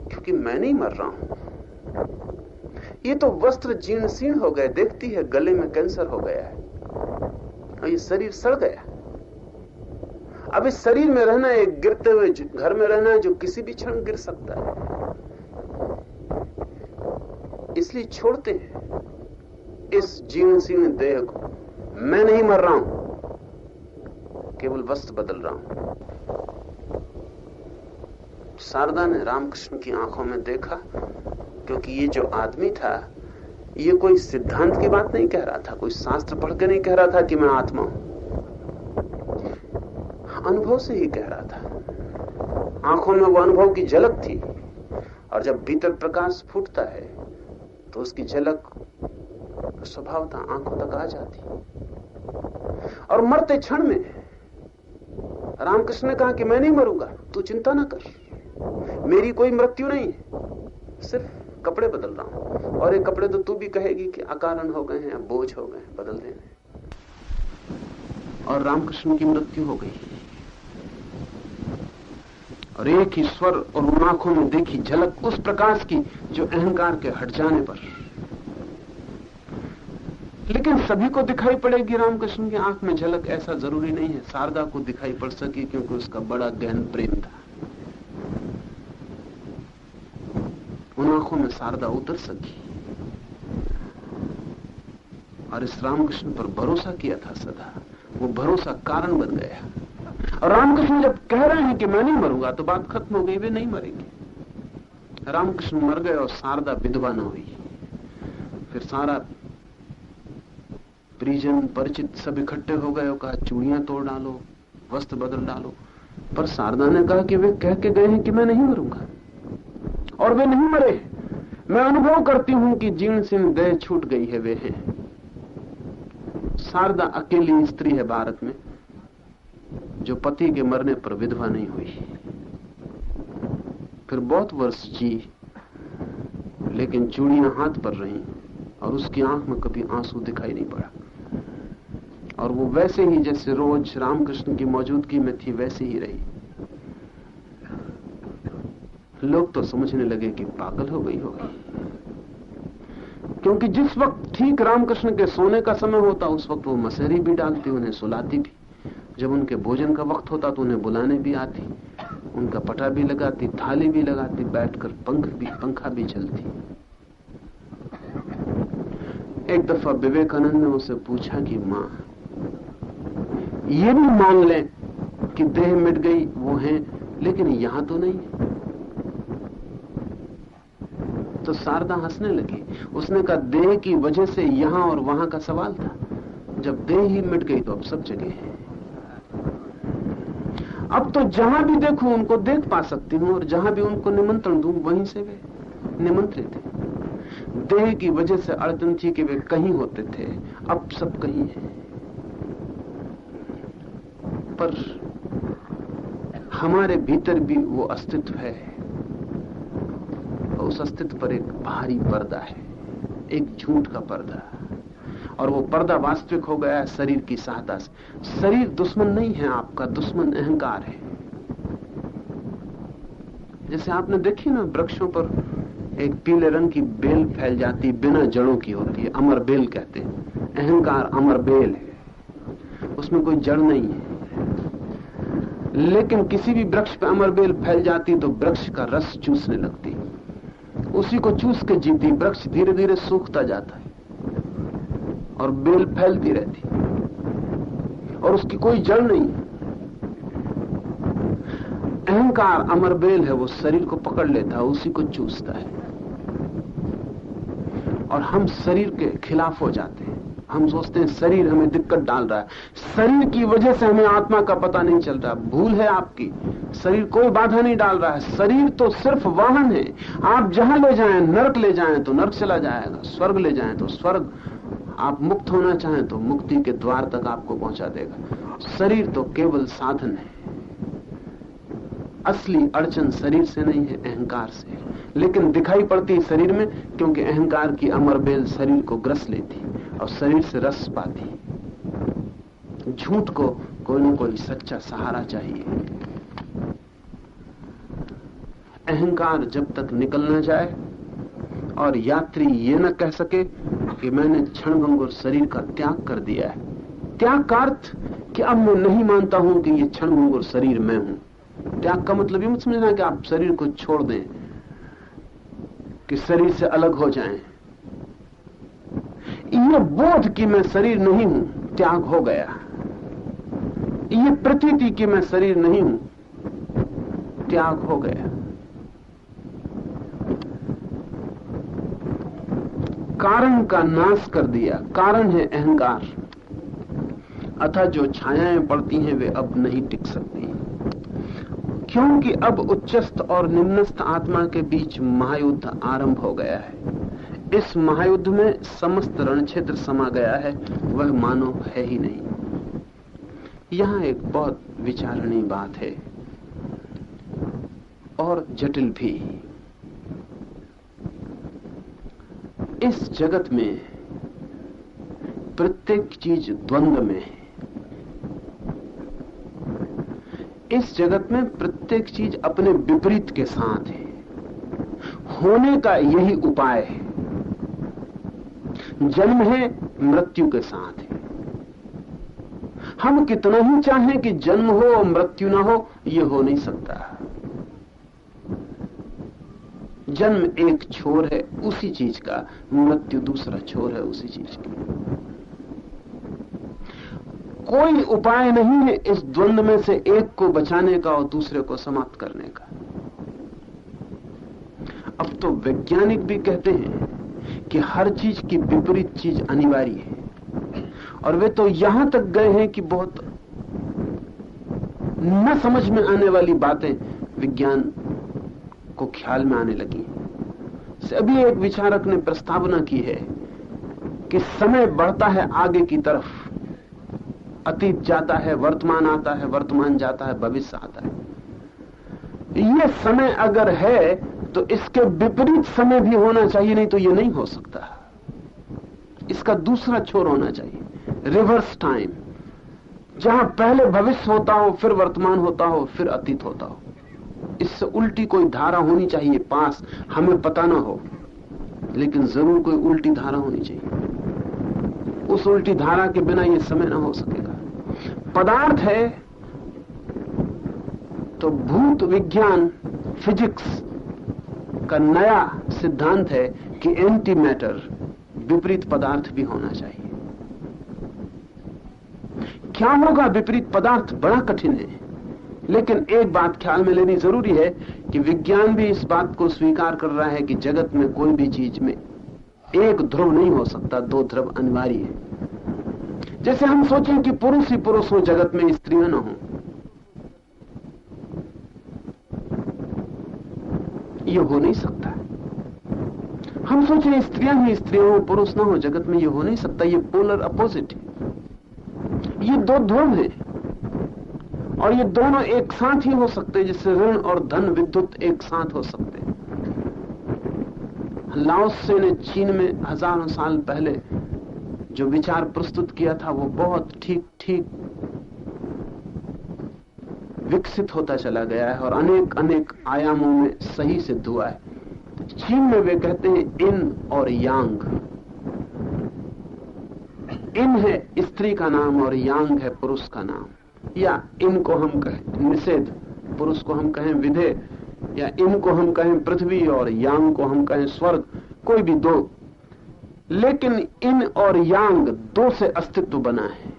क्योंकि मैं नहीं मर रहा हूं, ये तो वस्त्र जीर्ण शीर्ण हो गए, देखती है गले में कैंसर हो गया है और ये शरीर सड़ गया। अब इस शरीर में रहना एक गिरते हुए घर में रहना है जो किसी भी क्षण गिर सकता है। इसलिए छोड़ते हैं इस जीर्ण शीर्ण देह को। मैं नहीं मर रहा हूं, केवल वस्त्र बदल रहा हूं। शारदा ने रामकृष्ण की आंखों में देखा, क्योंकि ये जो आदमी था ये कोई सिद्धांत की बात नहीं कह रहा था, कोई शास्त्र पढ़ के नहीं कह रहा था कि मैं आत्मा हूं, अनुभव से ही कह रहा था। आंखों में वो अनुभव की झलक थी, और जब भीतर प्रकाश फूटता है तो उसकी झलक स्वभावतः आंखों तक आ जाती। और मरते क्षण में रामकृष्ण ने कहा कि मैं नहीं मरूंगा, तू चिंता ना कर, मेरी कोई मृत्यु नहीं है, सिर्फ कपड़े बदल रहा हूं। और ये कपड़े तो तू भी कहेगी कि अकारण हो गए हैं, बोझ हो गए, बदल देने। और रामकृष्ण की मृत्यु हो गई। और एक ही स्वर और उन आंखों में देखी झलक उस प्रकाश की जो अहंकार के हट जाने पर। लेकिन सभी को दिखाई पड़ेगी रामकृष्ण की आंख में झलक, ऐसा जरूरी नहीं है। शारदा को दिखाई पड़ सकी क्योंकि उसका बड़ा गहन प्रेम था। उन आंखों में शारदा उतर सकी और इस रामकृष्ण पर भरोसा किया था सदा। वो भरोसा कारण बन गया। और रामकृष्ण जब कह रहे हैं कि मैं नहीं मरूंगा तो बात खत्म हो गई, वे नहीं मरेंगे। रामकृष्ण मर गए और शारदा विधवा न हुई। फिर सारा परिजन परिचित सब इकट्ठे हो गए और कहा चूड़ियां तोड़ डालो, वस्त्र बदल डालो। पर शारदा ने कहा कि वे कह के गए हैं कि मैं नहीं मरूंगा, और वे नहीं मरे। मैं अनुभव करती हूं कि जीर्ण सिंह देह छूट गई है, वे हैं। शारदा अकेली स्त्री है भारत में जो पति के मरने पर विधवा नहीं हुई। फिर बहुत वर्ष जी, लेकिन चूड़ियां हाथ पर रही और उसकी आंख में कभी आंसू दिखाई नहीं पड़ा। और वो वैसे ही जैसे रोज रामकृष्ण की मौजूदगी में थी वैसे ही रही। लोग तो समझने लगे कि पागल हो गई होगी, क्योंकि जिस वक्त ठीक रामकृष्ण के सोने का समय होता उस वक्त वो मसहरी भी डालती, उन्हें सुलाती भी। जब उनके भोजन का वक्त होता तो उन्हें बुलाने भी आती, उनका पटा भी लगाती, थाली भी लगाती, बैठकर पंखा भी चलती। एक दफा विवेकानंद ने उसे पूछा कि मां, ये भी मान लें कि देह मिट गई, वो है, लेकिन यहां तो नहीं। तो शारदा हंसने लगी। उसने कहा देह की वजह से यहां और वहां का सवाल था। जब देह ही मिट गई तो अब सब जगह है। अब तो जहां भी देखूं उनको देख पा सकती हूं, और जहां भी उनको निमंत्रण दूं वहीं से वे निमंत्रित थे। देह की वजह से अड़चन थी कि वे कहीं होते थे, अब सब कहीं है। पर हमारे भीतर भी वो अस्तित्व है, उस अस्तित्व पर एक भारी पर्दा है, एक झूठ का पर्दा। और वो पर्दा वास्तविक हो गया है शरीर की सहायता से। शरीर दुश्मन नहीं है आपका, दुश्मन अहंकार है। जैसे आपने देखी ना, वृक्षों पर एक पीले रंग की बेल फैल जाती, बिना जड़ों की होती है, अमर बेल कहते हैं। अहंकार अमर बेल है, उसमें कोई जड़ नहीं है। लेकिन किसी भी वृक्ष पर अमर बेल फैल जाती तो वृक्ष का रस चूसने लगती, उसी को चूस के जीती। वृक्ष धीरे धीरे सूखता जाता है और बेल फैलती रहती, और उसकी कोई जड़ नहीं। अहंकार अमर बेल है, वो शरीर को पकड़ लेता है, उसी को चूसता है। और हम शरीर के खिलाफ हो जाते हैं। हम सोचते हैं शरीर हमें दिक्कत डाल रहा है, शरीर की वजह से हमें आत्मा का पता नहीं चल रहा। भूल है आपकी, शरीर कोई बाधा नहीं डाल रहा है। शरीर तो सिर्फ वाहन है। आप जहां ले जाएं, नरक ले जाएं तो नरक चला जाएगा, स्वर्ग ले जाएं तो स्वर्ग। आप मुक्त होना चाहें तो मुक्ति के द्वार तक आपको पहुंचा देगा। शरीर तो केवल साधन है। असली अड़चन शरीर से नहीं है, अहंकार से। लेकिन दिखाई पड़ती शरीर में, क्योंकि अहंकार की अमर बेल शरीर को ग्रस लेती और शरीर से रस पाती। झूठ को कोई न कोई सच्चा सहारा चाहिए। अहंकार जब तक निकल न जाए और यात्री ये न कह सके कि मैंने क्षणभंगुर शरीर का त्याग कर दिया है। त्याग का अर्थ कि अब मैं नहीं मानता हूं कि ये क्षणभंगुर शरीर मैं हूं। त्याग का मतलब ये मत समझना कि आप शरीर को छोड़ दें, कि शरीर से अलग हो जाएं। ये बोध कि मैं शरीर नहीं हूं त्याग हो गया। ये प्रतीति कि मैं शरीर नहीं हूं त्याग हो गया। कारण का नाश कर दिया। कारण है अहंकार, अतः जो छायाएं पड़ती हैं वे अब नहीं टिक सकती, क्योंकि अब उच्चस्थ और निम्नस्थ आत्मा के बीच महायुद्ध आरंभ हो गया है। इस महायुद्ध में समस्त रणक्षेत्र समा गया है, वह मानव है ही नहीं। यहां एक बहुत विचारणीय बात है और जटिल भी। इस जगत में प्रत्येक चीज द्वंद्व में है। इस जगत में प्रत्येक चीज अपने विपरीत के साथ है। होने का यही उपाय है। जन्म है, मृत्यु के साथ है। हम कितना ही चाहें कि जन्म हो और मृत्यु ना हो, यह हो नहीं सकता। जन्म एक छोर है उसी चीज का, मृत्यु दूसरा छोर है उसी चीज की। कोई उपाय नहीं है इस द्वंद्व में से एक को बचाने का और दूसरे को समाप्त करने का। अब तो वैज्ञानिक भी कहते हैं कि हर चीज की विपरीत चीज अनिवार्य है, और वे तो यहां तक गए हैं कि बहुत न समझ में आने वाली बातें विज्ञान को ख्याल में आने लगी। अभी एक विचारक ने प्रस्तावना की है कि समय बढ़ता है आगे की तरफ, अतीत जाता है, वर्तमान आता है, वर्तमान जाता है, भविष्य आता है। यह समय अगर है तो इसके विपरीत समय भी होना चाहिए, नहीं तो यह नहीं हो सकता। इसका दूसरा छोर होना चाहिए, रिवर्स टाइम, जहां पहले भविष्य होता हो, फिर वर्तमान होता हो, फिर अतीत होता हो। इससे उल्टी कोई धारा होनी चाहिए पास, हमें पता ना हो, लेकिन जरूर कोई उल्टी धारा होनी चाहिए। उस उल्टी धारा के बिना यह समय ना हो सकेगा। पदार्थ है तो भूत विज्ञान, फिजिक्स का नया सिद्धांत है कि एंटी मैटर, विपरीत पदार्थ भी होना चाहिए। क्या होगा विपरीत पदार्थ, बड़ा कठिन है, लेकिन एक बात ख्याल में लेनी जरूरी है कि विज्ञान भी इस बात को स्वीकार कर रहा है कि जगत में कोई भी चीज में एक ध्रुव नहीं हो सकता, दो ध्रुव अनिवार्य है। जैसे हम सोचें कि पुरुष ही पुरुष हो, जगत में स्त्रियां ना हो, यह हो नहीं सकता। हम सोचें स्त्रियां ही स्त्रियां हो, पुरुष ना हो, जगत में यह हो नहीं सकता। यह पोलर अपोजिट है, ये दो ध्रुव हैं, और ये दोनों एक साथ ही हो सकते हैं, जिससे ऋण और धन विद्युत एक साथ हो सकते हैं। लाओ त्से ने चीन में हजारों साल पहले जो विचार प्रस्तुत किया था, वो बहुत ठीक ठीक विकसित होता चला गया है और अनेक अनेक आयामों में सही सिद्ध हुआ है। चीन में वे कहते हैं इन और यांग। इन है स्त्री का नाम और यांग है पुरुष का नाम, या इनको हम कहें निषेध, पुरुष को हम कहें विधेय, या इनको हम कहें पृथ्वी और यांग को हम कहें स्वर्ग, कोई भी दो। लेकिन इन और यांग दो से अस्तित्व बना है,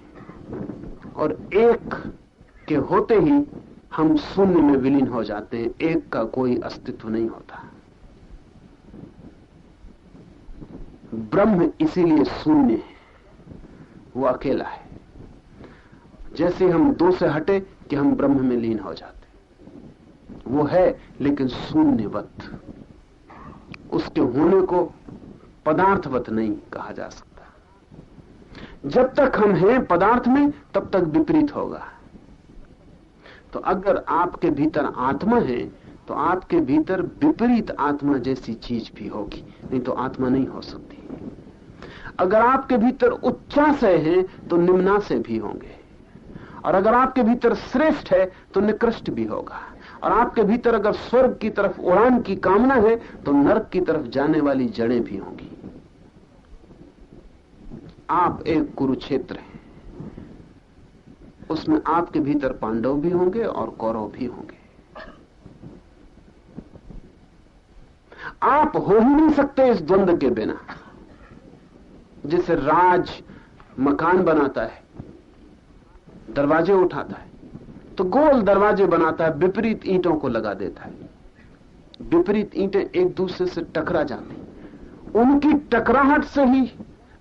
और एक के होते ही हम शून्य में विलीन हो जाते हैं। एक का कोई अस्तित्व नहीं होता। ब्रह्म इसीलिए शून्य है, वो अकेला है। जैसे हम दो से हटे कि हम ब्रह्म में लीन हो जाते, वो है लेकिन शून्यवत। उसके होने को पदार्थवत नहीं कहा जा सकता। जब तक हम हैं पदार्थ में, तब तक विपरीत होगा। तो अगर आपके भीतर आत्मा है, तो आपके भीतर विपरीत आत्मा जैसी चीज भी होगी, नहीं तो आत्मा नहीं हो सकती। अगर आपके भीतर उच्चाशय है तो निम्नाशय भी होंगे, और अगर आपके भीतर श्रेष्ठ है तो निकृष्ट भी होगा, और आपके भीतर अगर स्वर्ग की तरफ उड़ान की कामना है तो नरक की तरफ जाने वाली जड़ें भी होंगी। आप एक कुरुक्षेत्र हैं, उसमें आपके भीतर पांडव भी होंगे और कौरव भी होंगे। आप हो ही नहीं सकते इस द्वंद्व के बिना। जैसे राज मकान बनाता है, दरवाजे उठाता है, तो गोल दरवाजे बनाता है, विपरीत ईंटों को लगा देता है। विपरीत ईंटें एक दूसरे से टकरा जाती, उनकी टकराहट से ही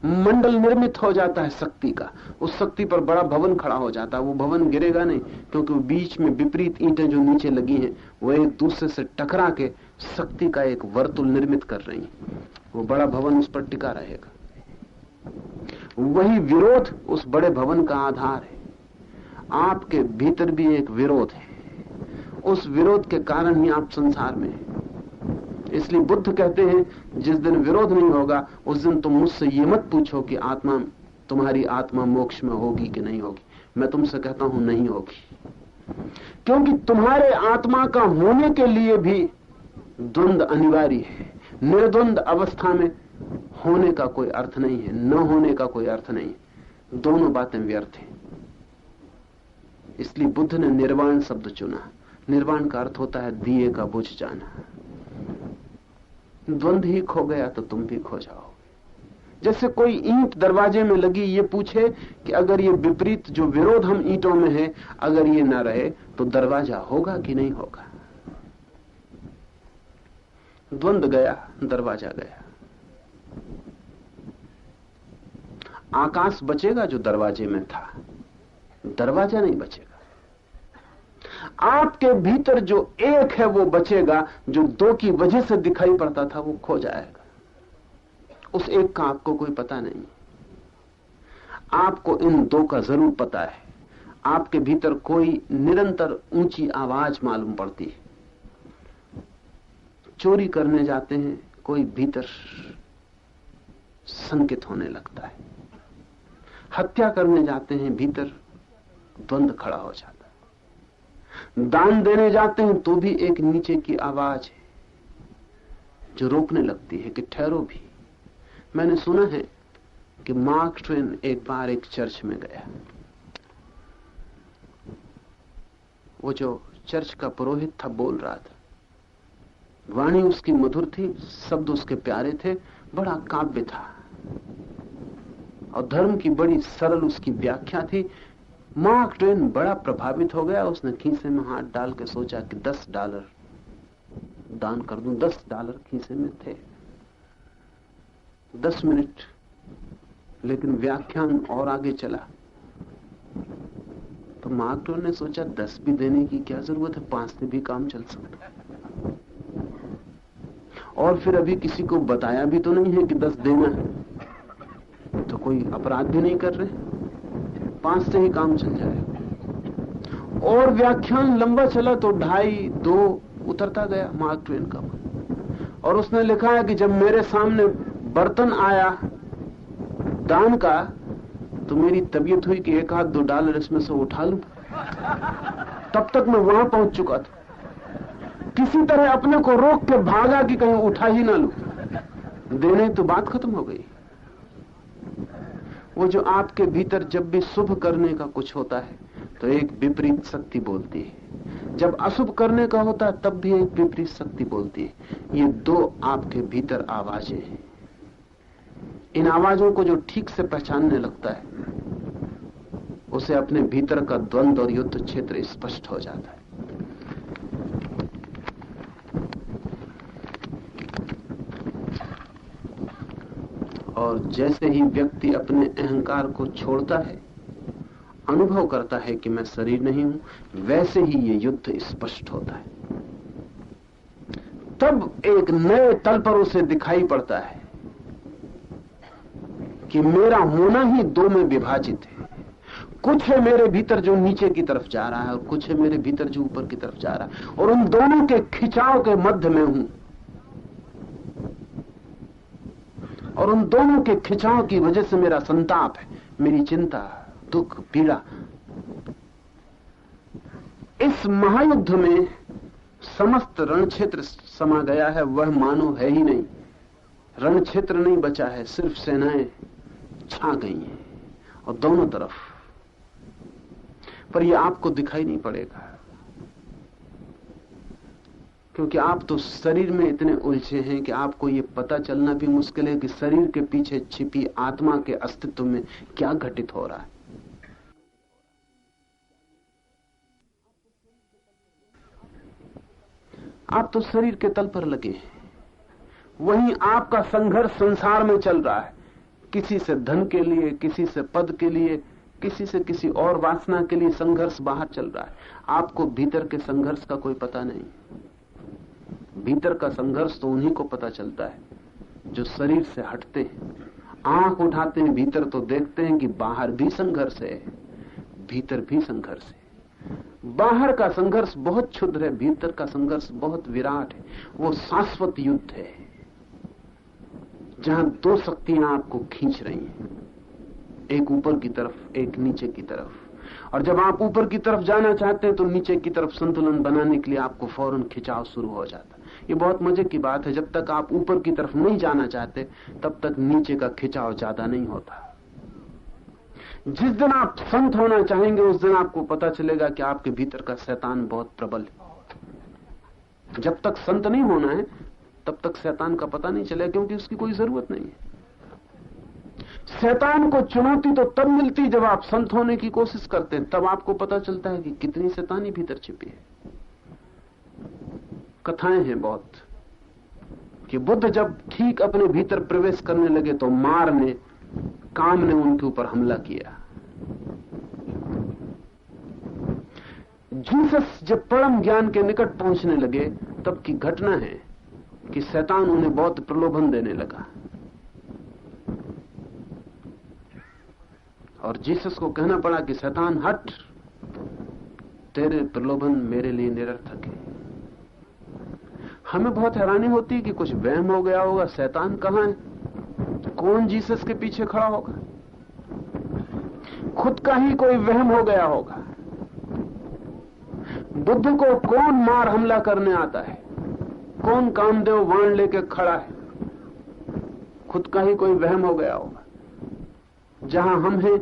मंडल निर्मित हो जाता है शक्ति का। उस शक्ति पर बड़ा भवन खड़ा हो जाता है। वो भवन गिरेगा नहीं, क्योंकि बीच में विपरीत ईंटें जो नीचे लगी हैं वो एक दूसरे से टकरा के शक्ति का एक वर्तुल निर्मित कर रही हैं। वो बड़ा भवन उस पर टिका रहेगा। वही विरोध उस बड़े भवन का आधार है। आपके भीतर भी एक विरोध है, उस विरोध के कारण ही आप संसार में हैं। इसलिए बुद्ध कहते हैं जिस दिन विरोध नहीं होगा उस दिन तुम मुझसे ये मत पूछो कि तुम्हारी आत्मा मोक्ष में होगी कि नहीं होगी। मैं तुमसे कहता हूं नहीं होगी। क्योंकि तुम्हारे आत्मा का होने के लिए भी द्वंद अनिवार्य है। निर्द्वंद अवस्था में होने का कोई अर्थ नहीं है, न होने का कोई अर्थ नहीं है। दोनों बातें व्यर्थ हैं। इसलिए बुद्ध ने निर्वाण शब्द चुना। निर्वाण का अर्थ होता है दिए का बुझ जाना। द्वंद ही खो गया तो तुम भी खो जाओ। जैसे कोई ईंट दरवाजे में लगी, ये पूछे कि अगर ये विपरीत जो विरोध हम ईंटों में है, अगर ये ना रहे तो दरवाजा होगा कि नहीं होगा। द्वंद गया, दरवाजा गया। आकाश बचेगा जो दरवाजे में था, दरवाजा नहीं बचेगा। आपके भीतर जो एक है वो बचेगा, जो दो की वजह से दिखाई पड़ता था वो खो जाएगा। उस एक का आपको कोई पता नहीं। आपको इन दो का जरूर पता है। आपके भीतर कोई निरंतर ऊंची आवाज मालूम पड़ती है। चोरी करने जाते हैं, कोई भीतर संकित होने लगता है। हत्या करने जाते हैं, भीतर द्वंद खड़ा हो जाता है। दान देने जाते हैं तो भी एक नीचे की आवाज है जो रोकने लगती है कि ठहरो भी। मैंने सुना है कि मार्क ट्वेन एक बार एक चर्च में गया। वो जो चर्च का पुरोहित था बोल रहा था, वाणी उसकी मधुर थी, शब्द उसके प्यारे थे, बड़ा काव्य था और धर्म की बड़ी सरल उसकी व्याख्या थी। मार्क ट्वेन बड़ा प्रभावित हो गया। उसने खीसे में हाथ डाल के सोचा कि $10 दान कर दूं। $10 खीसे में थे। 10 मिनट, लेकिन व्याख्यान और आगे चला तो मार्क ट्वेन ने सोचा 10 भी देने की क्या जरूरत है, 5 से भी काम चल सकता है। और फिर अभी किसी को बताया भी तो नहीं है कि 10 देना है, तो कोई अपराध भी नहीं कर रहे, 5 से ही काम चल जाएगा। और व्याख्यान लंबा चला तो 2.5, 2 उतरता गया मार्क ट्वेन का। और उसने लिखा है कि जब मेरे सामने बर्तन आया दान का तो मेरी तबीयत हुई कि $1 आध $2 इसमें से उठा लूं। तब तक मैं वहां पहुंच चुका था। किसी तरह अपने को रोक के भागा कि कहीं उठा ही ना लूं। देने तो बात खत्म हो गई। वो जो आपके भीतर जब भी शुभ करने का कुछ होता है तो एक विपरीत शक्ति बोलती है, जब अशुभ करने का होता है तब भी एक विपरीत शक्ति बोलती है। ये दो आपके भीतर आवाजें हैं। इन आवाजों को जो ठीक से पहचानने लगता है उसे अपने भीतर का द्वंद और युद्ध क्षेत्र स्पष्ट हो जाता है। और जैसे ही व्यक्ति अपने अहंकार को छोड़ता है, अनुभव करता है कि मैं शरीर नहीं हूं, वैसे ही ये युद्ध स्पष्ट होता है। तब एक नए तल पर उसे दिखाई पड़ता है कि मेरा होना ही दो में विभाजित है। कुछ है मेरे भीतर जो नीचे की तरफ जा रहा है और कुछ है मेरे भीतर जो ऊपर की तरफ जा रहा है, और उन दोनों के खिंचाव के मध्य में हूं। और उन दोनों के खिंचाव की वजह से मेरा संताप है, मेरी चिंता, दुख, पीड़ा। इस महायुद्ध में समस्त रण क्षेत्र समा गया है, वह मानो है ही नहीं। रण क्षेत्र नहीं बचा है, सिर्फ सेनाएं छा गई हैं और दोनों तरफ। पर यह आपको दिखाई नहीं पड़ेगा, क्योंकि आप तो शरीर में इतने उलझे हैं कि आपको यह पता चलना भी मुश्किल है कि शरीर के पीछे छिपी आत्मा के अस्तित्व में क्या घटित हो रहा है। आप तो शरीर के तल पर लगे हैं, वहीं आपका संघर्ष संसार में चल रहा है। किसी से धन के लिए, किसी से पद के लिए, किसी से किसी और वासना के लिए संघर्ष बाहर चल रहा है। आपको भीतर के संघर्ष का कोई पता नहीं। भीतर का संघर्ष तो उन्हीं को पता चलता है जो शरीर से हटते हैं। आंख उठाते हैं भीतर तो देखते हैं कि बाहर भी संघर्ष है, भीतर भी संघर्ष है। बाहर का संघर्ष बहुत क्षुद्र है, भीतर का संघर्ष बहुत विराट है। वो शाश्वत युद्ध है जहां दो शक्तियां आपको खींच रही हैं, एक ऊपर की तरफ, एक नीचे की तरफ। और जब आप ऊपर की तरफ जाना चाहते हैं तो नीचे की तरफ संतुलन बनाने के लिए आपको फौरन खिंचाव शुरू हो जाता है। ये बहुत मजे की बात है, जब तक आप ऊपर की तरफ नहीं जाना चाहते तब तक नीचे का खिंचाव ज्यादा नहीं होता। जिस दिन आप संत होना चाहेंगे उस दिन आपको पता चलेगा कि आपके भीतर का शैतान बहुत प्रबल है। जब तक संत नहीं होना है तब तक शैतान का पता नहीं चलेगा, क्योंकि उसकी कोई जरूरत नहीं है। शैतान को चुनौती तो तब मिलती जब आप संत होने की कोशिश करते हैं, तब आपको पता चलता है कि कितनी शैतानी भीतर छिपी है। कथाएं हैं बहुत कि बुद्ध जब ठीक अपने भीतर प्रवेश करने लगे तो मार ने, काम ने उनके ऊपर हमला किया। जीसस जब परम ज्ञान के निकट पहुंचने लगे तब की घटना है कि शैतान उन्हें बहुत प्रलोभन देने लगा और जीसस को कहना पड़ा कि शैतान हट, तेरे प्रलोभन मेरे लिए निरर्थक है। हमें बहुत हैरानी होती है कि कुछ वहम हो गया होगा, शैतान कहां है, कौन जीसस के पीछे खड़ा होगा, खुद का ही कोई वहम हो गया होगा। बुद्ध को कौन मार हमला करने आता है, कौन कामदेव वाण लेके खड़ा है, खुद का ही कोई वहम हो गया होगा। जहां हम हैं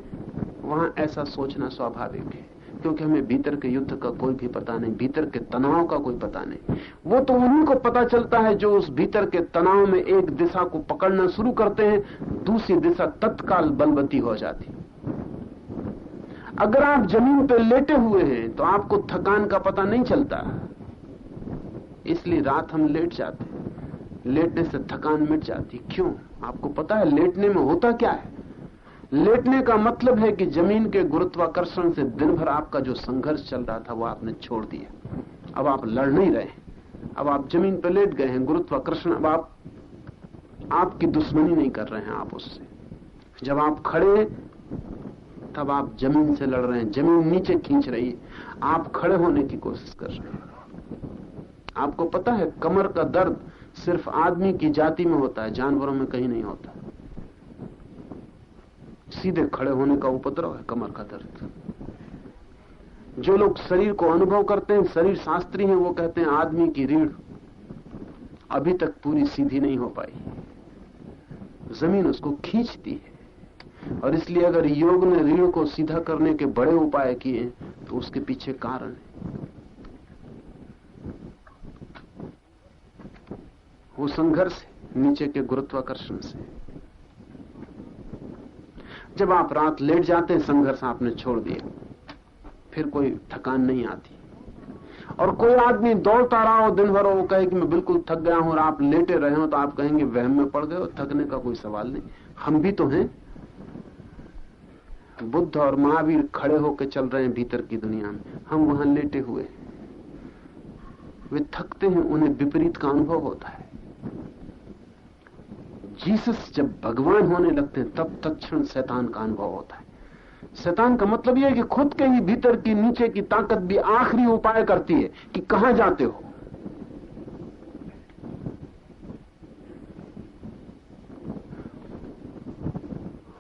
वहां ऐसा सोचना स्वाभाविक है, क्योंकि हमें भीतर के युद्ध का कोई भी पता नहीं, भीतर के तनाव का कोई पता नहीं। वो तो उन्हीं को पता चलता है जो उस भीतर के तनाव में एक दिशा को पकड़ना शुरू करते हैं, दूसरी दिशा तत्काल बलवती हो जाती। अगर आप जमीन पर लेटे हुए हैं तो आपको थकान का पता नहीं चलता, इसलिए रात हम लेट जाते हैं, लेटने से थकान मिट जाती। क्यों? आपको पता है लेटने में होता क्या है। लेटने का मतलब है कि जमीन के गुरुत्वाकर्षण से दिन भर आपका जो संघर्ष चल रहा था वो आपने छोड़ दिया। अब आप लड़ नहीं रहे, अब आप जमीन पर लेट गए हैं, गुरुत्वाकर्षण अब आपकी दुश्मनी नहीं कर रहे हैं आप उससे। जब आप खड़े हैं तब आप जमीन से लड़ रहे हैं, जमीन नीचे खींच रही है, आप खड़े होने की कोशिश कर रहे हैं। आपको पता है कमर का दर्द सिर्फ आदमी की जाति में होता है, जानवरों में कहीं नहीं होता। सीधे खड़े होने का उपद्रव है कमर का दर्द। जो लोग शरीर को अनुभव करते हैं, शरीर शास्त्री हैं, वो कहते हैं आदमी की रीढ़ अभी तक पूरी सीधी नहीं हो पाई, जमीन उसको खींचती है। और इसलिए अगर योग ने रीढ़ को सीधा करने के बड़े उपाय किए तो उसके पीछे कारण है। वो संघर्ष है नीचे के गुरुत्वाकर्षण से। जब आप रात लेट जाते हैं, संघर्ष आपने छोड़ दिया, फिर कोई थकान नहीं आती। और कोई आदमी दौड़ता रहा हो दिन भर, वो कहे कि मैं बिल्कुल थक गया हूं, और आप लेटे रहे हो तो आप कहेंगे वहम में पड़ गए हो, थकने का कोई सवाल नहीं। हम भी तो हैं। बुद्ध और महावीर खड़े होकर चल रहे हैं भीतर की दुनिया में, हम वहां लेटे हुए। वे थकते हैं, उन्हें विपरीत का अनुभव होता है। जीसस जब भगवान होने लगते हैं तब तत्क्षण शैतान का अनुभव होता है। शैतान का मतलब यह है कि खुद के ही भीतर की नीचे की ताकत भी आखिरी उपाय करती है कि कहां जाते हो।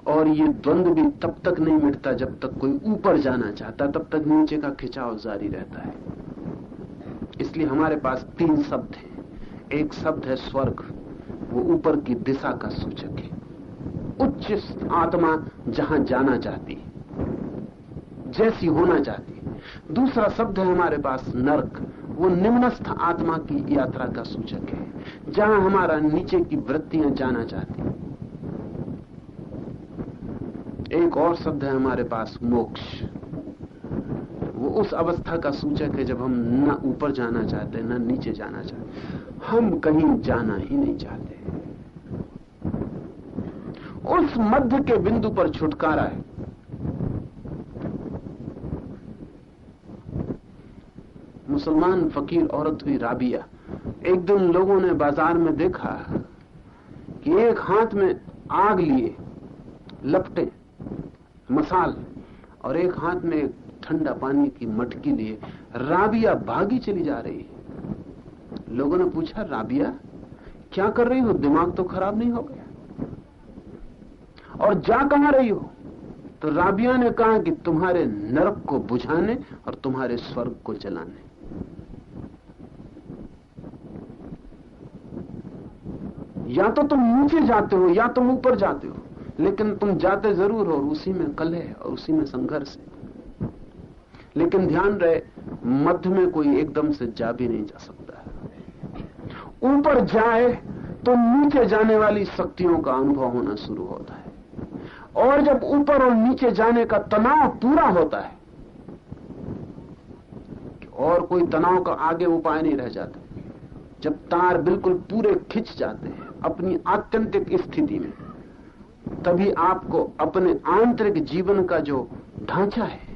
और ये द्वंद्व भी तब तक नहीं मिटता जब तक कोई ऊपर जाना चाहता, तब तक नीचे का खिंचाव जारी रहता है। इसलिए हमारे पास 3 शब्द हैं। एक शब्द है स्वर्ग, वो ऊपर की दिशा का सूचक है, उच्च आत्मा जहां जाना चाहती है, जैसी होना चाहती है। दूसरा शब्द है हमारे पास नरक, वो निम्नस्थ आत्मा की यात्रा का सूचक है, जहां हमारा नीचे की वृत्तियां जाना चाहती है। एक और शब्द है हमारे पास मोक्ष, वो उस अवस्था का सूचक है जब हम न ऊपर जाना चाहते न नीचे जाना चाहते, हम कहीं जाना ही नहीं चाहते। उस मध्य के बिंदु पर छुटकारा है। मुसलमान फकीर औरत हुई राबिया। एक दिन लोगों ने बाजार में देखा कि एक हाथ में आग लिए लपटे मसाल और एक हाथ में ठंडा पानी की मटकी लिए राबिया भागी चली जा रही है। लोगों ने पूछा, राबिया क्या कर रही हो, दिमाग तो खराब नहीं हो गया? और जा कहां रही हो? तो राबिया ने कहा कि तुम्हारे नरक को बुझाने और तुम्हारे स्वर्ग को जलाने। या तो तुम नीचे जाते हो या तुम ऊपर जाते हो, लेकिन तुम जाते जरूर हो, और उसी में कलह और उसी में संघर्ष है। लेकिन ध्यान रहे, मध्य में कोई एकदम से जा भी नहीं जा सकता है। ऊपर जाए तो नीचे जाने वाली शक्तियों का अनुभव होना शुरू होता है, और जब ऊपर और नीचे जाने का तनाव पूरा होता है और कोई तनाव का आगे उपाय नहीं रह जाता, जब तार बिल्कुल पूरे खिंच जाते हैं अपनी आत्यंतिक स्थिति में, तभी आपको अपने आंतरिक जीवन का जो ढांचा है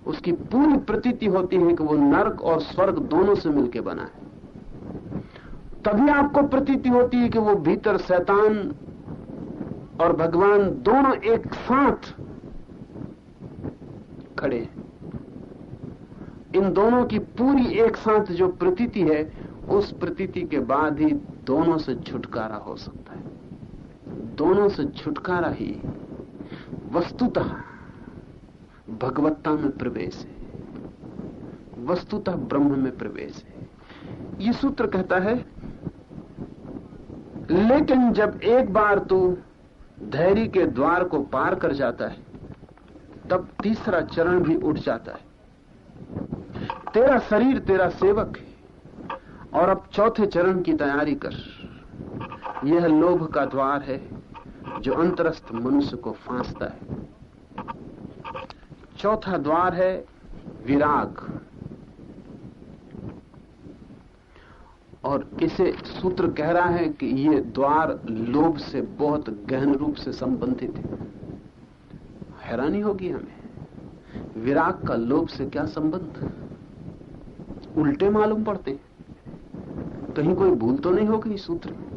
उसकी पूरी प्रतीति होती है कि वो नरक और स्वर्ग दोनों से मिलकर बना है। तभी आपको प्रतीति होती है कि वो भीतर शैतान और भगवान दोनों एक साथ खड़े हैं। इन दोनों की पूरी एक साथ जो प्रतीति है, उस प्रतीति के बाद ही दोनों से छुटकारा हो सकता है। दोनों से छुटकारा ही वस्तुतः भगवत्ता में प्रवेश है, वस्तुतः ब्रह्म में प्रवेश है। ये सूत्र कहता है, लेकिन जब एक बार तू धैर्य के द्वार को पार कर जाता है, तब तीसरा चरण भी उठ जाता है। तेरा शरीर तेरा सेवक है, और अब चौथे चरण की तैयारी कर। यह लोभ का द्वार है जो अंतरस्थ मनुष्य को फांसता है। चौथा द्वार है विराग, और इसे सूत्र कह रहा है कि यह द्वार लोभ से बहुत गहन रूप से संबंधित है। हैरानी होगी हमें, विराग का लोभ से क्या संबंध? उल्टे मालूम पड़ते, कहीं कोई भूल तो नहीं होगी सूत्र में।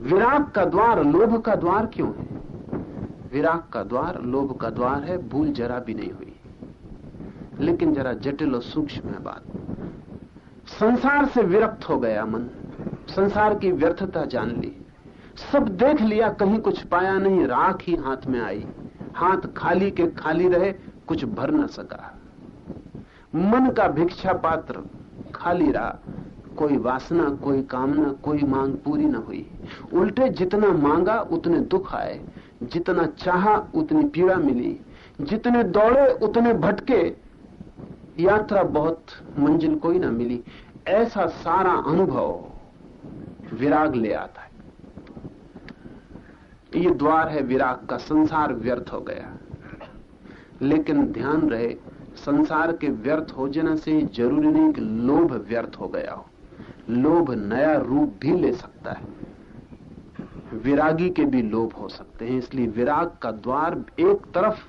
विराग का द्वार लोभ का द्वार क्यों है? विराग का द्वार लोभ का द्वार है, भूल जरा भी नहीं हुई। लेकिन जरा जटिल और सूक्ष्म है बात। संसार से विरक्त हो गया मन, संसार की व्यर्थता जान ली, सब देख लिया, कहीं कुछ पाया नहीं, राख ही हाथ में आई, हाथ खाली के खाली रहे, कुछ भर न सका। मन का भिक्षा पात्र खाली रहा, कोई वासना, कोई कामना, कोई मांग पूरी न हुई। उल्टे जितना मांगा उतने दुख आए, जितना चाहा उतनी पीड़ा मिली, जितने दौड़े उतने भटके, यात्रा बहुत, मंजिल कोई ना मिली। ऐसा सारा अनुभव विराग ले आता है। ये द्वार है विराग का। संसार व्यर्थ हो गया, लेकिन ध्यान रहे, संसार के व्यर्थ हो जाने से जरूरी नहीं कि लोभ व्यर्थ हो गया हो। लोभ नया रूप भी ले सकता है, विरागी के भी लोभ हो सकते हैं। इसलिए विराग का द्वार, एक तरफ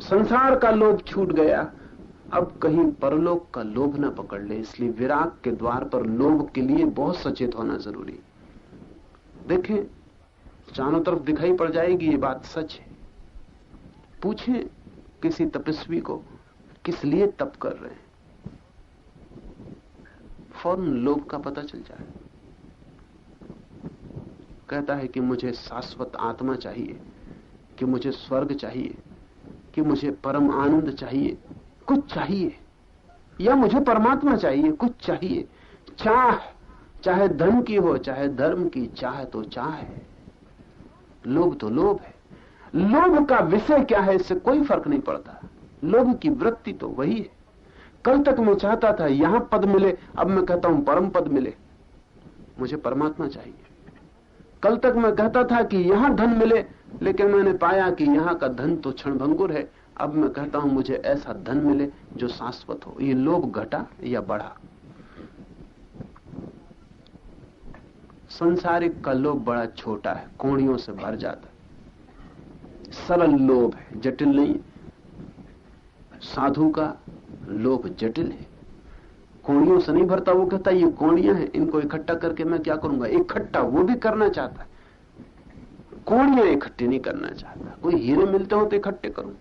संसार का लोभ छूट गया, अब कहीं परलोक का लोभ ना पकड़ ले। इसलिए विराग के द्वार पर लोभ के लिए बहुत सचेत होना जरूरी। देखें, चारों तरफ दिखाई पड़ जाएगी ये बात सच है। पूछें किसी तपस्वी को, किस लिए तप कर रहे हैं, फौरन लोभ का पता चल जाए। कहता है कि मुझे शाश्वत आत्मा चाहिए, कि मुझे स्वर्ग चाहिए, कि मुझे परम आनंद चाहिए, कुछ चाहिए, या मुझे परमात्मा चाहिए, कुछ चाहिए। चाह, चाहे धन की हो चाहे धर्म की, चाह तो चाह है, लोभ तो लोभ है। लोभ का विषय क्या है इससे कोई फर्क नहीं पड़ता, लोभ की वृत्ति तो वही है। कल तक मैं चाहता था यहां पद मिले, अब मैं कहता हूं परम पद मिले, मुझे परमात्मा चाहिए। कल तक मैं कहता था कि यहां धन मिले, लेकिन मैंने पाया कि यहां का धन तो क्षणभंगुर है, अब मैं कहता हूं मुझे ऐसा धन मिले जो शाश्वत हो। ये लोभ घटा या बढ़ा? संसारिक का लोभ बड़ा छोटा है, कोड़ियों से भर जाता है, सरल लोभ है, जटिल नहीं। साधु का लोभ जटिल है, कोड़ियों से नहीं भरता। वो कहता ये कोड़ियां हैं, इनको इकट्ठा करके मैं क्या करूंगा? इकट्ठा वो भी करना चाहता है, कोड़ियां इकट्ठी नहीं करना चाहता। कोई हीरे मिलते हो तो इकट्ठे करूं,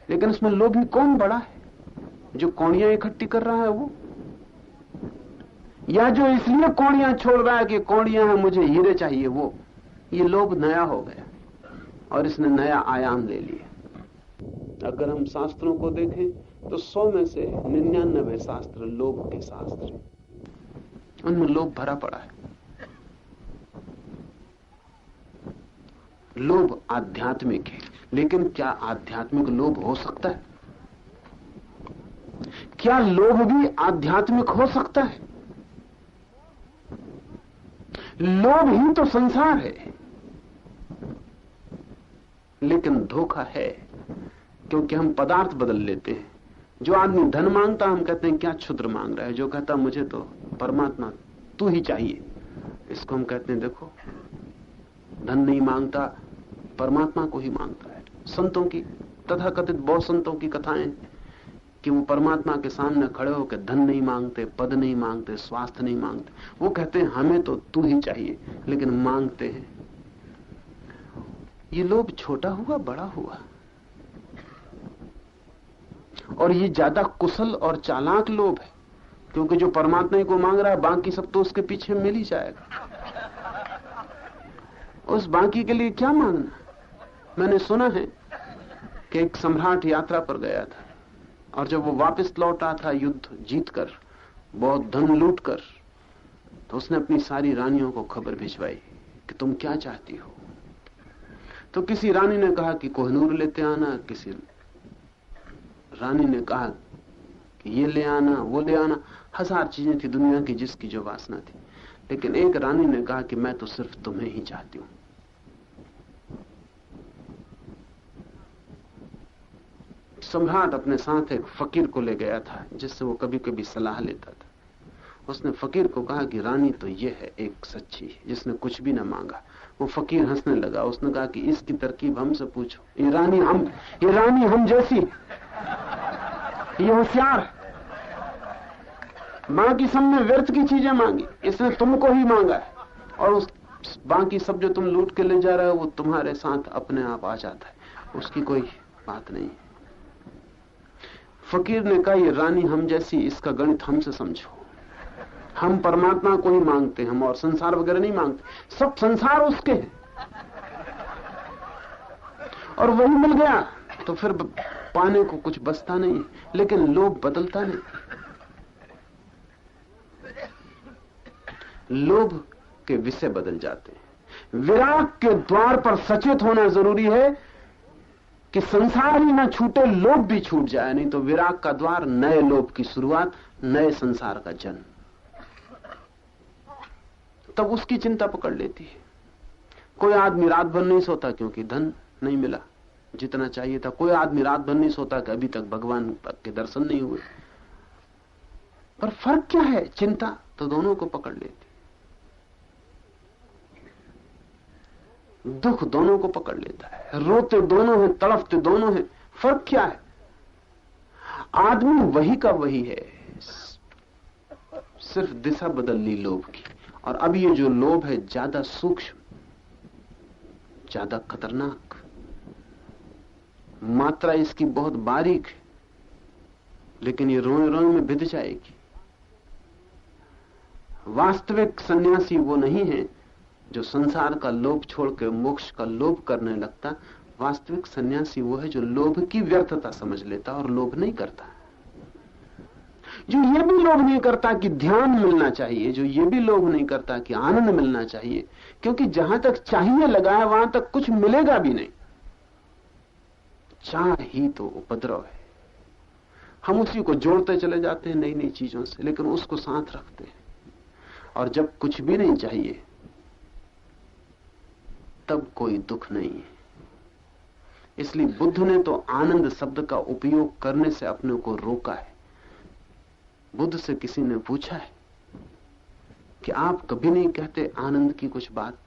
लेकिन इसमें लोभी कौन बड़ा है? जो कोड़ियां इकट्ठी कर रहा है वो, या जो इसलिए कोड़ियां छोड़ रहा है कि कोड़ियां हैं मुझे हीरे चाहिए वो? ये लोभ नया हो गया और इसने नया आयाम ले लिया। अगर हम शास्त्रों को देखें तो 100 में से 99 शास्त्र लोभ के शास्त्र हैं। उनमें लोभ भरा पड़ा है। लोभ आध्यात्मिक है, लेकिन क्या आध्यात्मिक लोभ हो सकता है? क्या लोभ भी आध्यात्मिक हो सकता है? लोभ ही तो संसार है। लेकिन धोखा है, क्योंकि हम पदार्थ बदल लेते हैं। जो आदमी धन मांगता, हम कहते हैं क्या क्षुद्र मांग रहा है। जो कहता मुझे तो परमात्मा तू ही चाहिए, इसको हम कहते हैं देखो, धन नहीं मांगता, परमात्मा को ही मांगता है। संतों की, तथाकथित बहुत संतों की कथाएं कि वो परमात्मा के सामने खड़े होकर धन नहीं मांगते, पद नहीं मांगते, स्वास्थ्य नहीं मांगते। वो कहते हैं हमें तो तू ही चाहिए, लेकिन मांगते हैं। ये लोभ छोटा हुआ बड़ा हुआ, और ये ज्यादा कुशल और चालाक लोभ है, क्योंकि जो परमात्मा को मांग रहा है बाकी सब तो उसके पीछे मिल ही जाएगा। उस बाकी के लिए क्या मांगना? मैंने सुना है कि एक सम्राट यात्रा पर गया था, और जब वो वापस लौटा था युद्ध जीतकर, बहुत धन लूटकर, तो उसने अपनी सारी रानियों को खबर भिजवाई कि तुम क्या चाहती हो। तो किसी रानी ने कहा कि कोहिनूर लेते आना, किसी रानी ने कहा कि ये ले आना, वो ले आना। 1000 चीजें थी दुनिया की जिसकी जो वासना थी, लेकिन एक रानी ने कहा कि मैं तो सिर्फ तुम्हें ही चाहती हूं। सम्राट अपने साथ एक फकीर को ले गया था, जिससे वो कभी कभी सलाह लेता था। उसने फकीर को कहा कि रानी तो ये है एक सच्ची, जिसने कुछ भी ना मांगा। वो फकीर हंसने लगा। उसने कहा कि इसकी तरकीब हमसे पूछो, ये रानी हम जैसी, ये होशियार, बाकी सब ने व्यर्थ की चीजें मांगी, इसने तुमको ही मांगा है, और उस बाकी सब जो तुम लूट के ले जा रहे हो वो तुम्हारे साथ अपने आप आ जाता है, उसकी कोई बात नहीं। फकीर ने कहा ये रानी हम जैसी, इसका गणित हमसे समझो। हम परमात्मा को ही मांगते हैं, हम और संसार वगैरह नहीं मांगते, सब संसार उसके है, और वही मिल गया तो फिर पाने को कुछ बचता नहीं। लेकिन लोभ बदलता नहीं। लोभ के विषय बदल जाते हैं। विराग के द्वार पर सचेत होना जरूरी है कि संसार ही ना छूटे, लोभ भी छूट जाए। नहीं तो विराग का द्वार, नए लोभ की शुरुआत, नए संसार का जन्म। तब उसकी चिंता पकड़ लेती है। कोई आदमी रात भर नहीं सोता क्योंकि धन नहीं मिला जितना चाहिए था। कोई आदमी रात भर नहीं सोता कि अभी तक भगवान के दर्शन नहीं हुए। पर फर्क क्या है? चिंता तो दोनों को पकड़ लेती, दुख दोनों को पकड़ लेता है, रोते दोनों हैं, तड़पते दोनों हैं। फर्क क्या है? आदमी वही का वही है, सिर्फ दिशा बदल ली लोभ की। और अब ये जो लोभ है ज्यादा सूक्ष्म, ज्यादा खतरनाक, मात्रा इसकी बहुत बारीक है, लेकिन ये रोए रोए में भिद जाएगी। वास्तविक सन्यासी वो नहीं है जो संसार का लोभ छोड़ के मोक्ष का लोभ करने लगता। वास्तविक सन्यासी वो है जो लोभ की व्यर्थता समझ लेता और लोभ नहीं करता, जो ये भी लोभ नहीं करता कि ध्यान मिलना चाहिए, जो ये भी लोभ नहीं करता कि आनंद मिलना चाहिए, क्योंकि जहां तक चाहिए लगा है वहां तक कुछ मिलेगा भी नहीं। चाह ही तो उपद्रव है। हम उसी को जोड़ते चले जाते हैं नई नई चीजों से, लेकिन उसको साथ रखते हैं। और जब कुछ भी नहीं चाहिए तब कोई दुख नहीं है। इसलिए बुद्ध ने तो आनंद शब्द का उपयोग करने से अपने को रोका है। बुद्ध से किसी ने पूछा है कि आप कभी नहीं कहते आनंद की कुछ बात?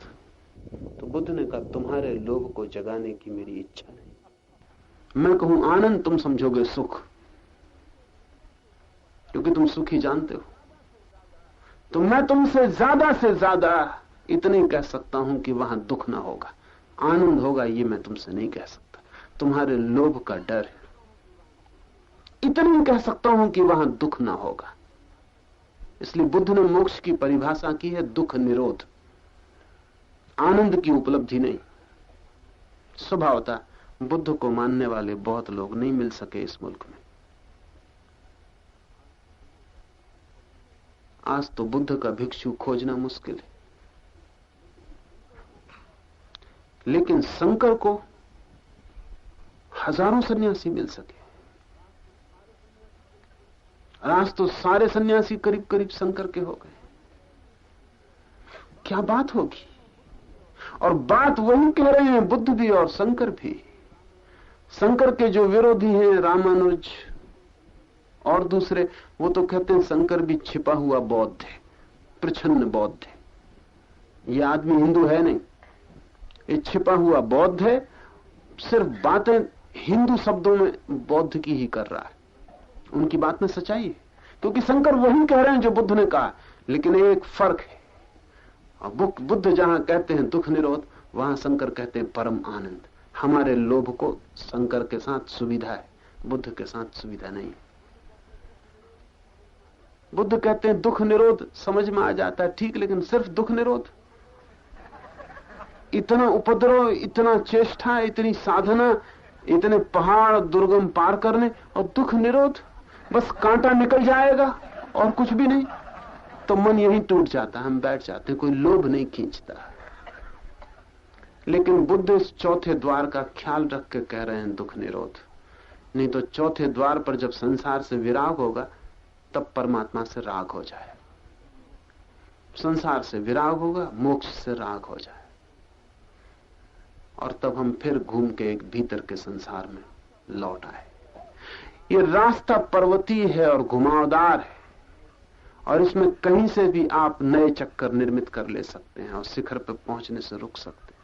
तो बुद्ध ने कहा तुम्हारे लोभ को जगाने की मेरी इच्छा नहीं। मैं कहूं आनंद, तुम समझोगे सुख, क्योंकि तुम सुख ही जानते हो। तो मैं तुमसे से ज्यादा इतने कह सकता हूं कि वहां दुख ना होगा, आनंद होगा, ये मैं तुमसे नहीं कह सकता। तुम्हारे लोभ का डर है। इतने कह सकता हूं कि वहां दुख ना होगा। इसलिए बुद्ध ने मोक्ष की परिभाषा की है दुख निरोध, आनंद की उपलब्धि नहीं। स्वभावतः बुद्ध को मानने वाले बहुत लोग नहीं मिल सके इस मुल्क में। आज तो बुद्ध का भिक्षु खोजना मुश्किल है, लेकिन शंकर को हजारों सन्यासी मिल सके। आज तो सारे सन्यासी करीब करीब शंकर के हो गए। क्या बात होगी? और बात वही कह रहे हैं बुद्ध भी और शंकर भी। शंकर के जो विरोधी हैं रामानुज और दूसरे, वो तो कहते हैं शंकर भी छिपा हुआ बौद्ध है, प्रच्छन्न बौद्ध है। ये आदमी हिंदू है नहीं, ये छिपा हुआ बौद्ध है, सिर्फ बातें हिंदू शब्दों में बौद्ध की ही कर रहा है। उनकी बात में सच्चाई है, क्योंकि शंकर वही कह रहे हैं जो बुद्ध ने कहा, लेकिन एक फर्क है। बुद्ध जहां कहते हैं दुख निरोध, वहां शंकर कहते हैं परम आनंद। हमारे लोभ को शंकर के साथ सुविधा है, बुद्ध के साथ सुविधा नहीं। बुद्ध कहते हैं दुख निरोध समझ में आ जाता है, ठीक, लेकिन सिर्फ दुख निरोध? इतना उपद्रव, इतना चेष्टा, इतनी साधना, इतने पहाड़ दुर्गम पार करने, और दुख निरोध? बस कांटा निकल जाएगा और कुछ भी नहीं। तो मन यहीं टूट जाता, हम बैठ जाते हैं, कोई लोभ नहीं खींचता। लेकिन बुद्ध इस चौथे द्वार का ख्याल रख के कह रहे हैं दुख निरोध। नहीं तो चौथे द्वार पर जब संसार से विराग होगा, तब परमात्मा से राग हो जाए। संसार से विराग होगा, मोक्ष से राग हो जाए, और तब हम फिर घूम के एक भीतर के संसार में लौट आए। ये रास्ता पर्वतीय है और घुमावदार है, और इसमें कहीं से भी आप नए चक्कर निर्मित कर ले सकते हैं और शिखर पर पहुंचने से रुक सकते हैं।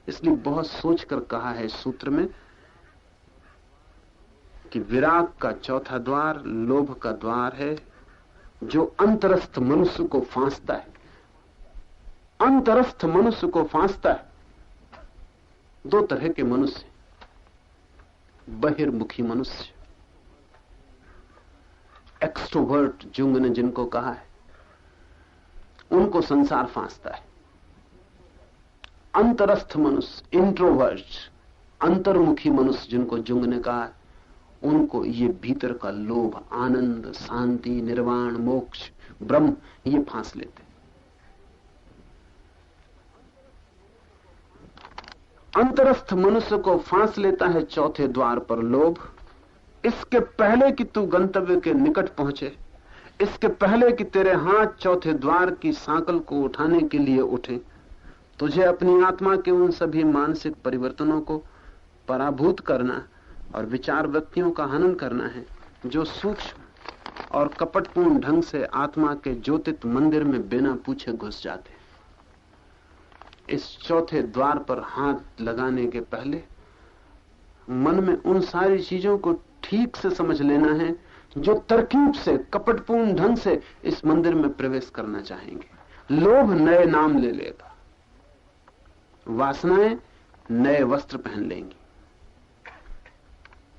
इसलिए बहुत सोचकर कहा है सूत्र में कि विराग का चौथा द्वार लोभ का द्वार है, जो अंतरस्थ मनुष्य को फांसता है। अंतरस्थ मनुष्य को फांसता है। दो तरह के मनुष्य, बहिर्मुखी मनुष्य, एक्सट्रोवर्ट जुंग ने जिनको कहा है, उनको संसार फांसता है। अंतरस्थ मनुष्य, इंट्रोवर्ट, अंतर्मुखी मनुष्य जिनको जुंग ने कहा है, उनको ये भीतर का लोभ, आनंद, शांति, निर्वाण, मोक्ष, ब्रह्म, ये फांस लेते। अंतरस्थ मनुष्य को फांस लेता है चौथे द्वार पर लोभ। इसके पहले कि तू गंतव्य के निकट पहुंचे, इसके पहले कि तेरे हाथ चौथे द्वार की सांकल को उठाने के लिए उठे, तुझे अपनी आत्मा के उन सभी मानसिक परिवर्तनों को पराभूत करना और विचार वृत्तियों का हनन करना है, जो सूक्ष्म और कपटपूर्ण ढंग से आत्मा के ज्योतित मंदिर में बिना पूछे घुस जाते। इस चौथे द्वार पर हाथ लगाने के पहले मन में उन सारी चीजों को ठीक से समझ लेना है जो तरकीब से, कपटपूर्ण ढंग से इस मंदिर में प्रवेश करना चाहेंगे। लोभ नए नाम ले लेगा, वासनाएं नए वस्त्र पहन लेंगी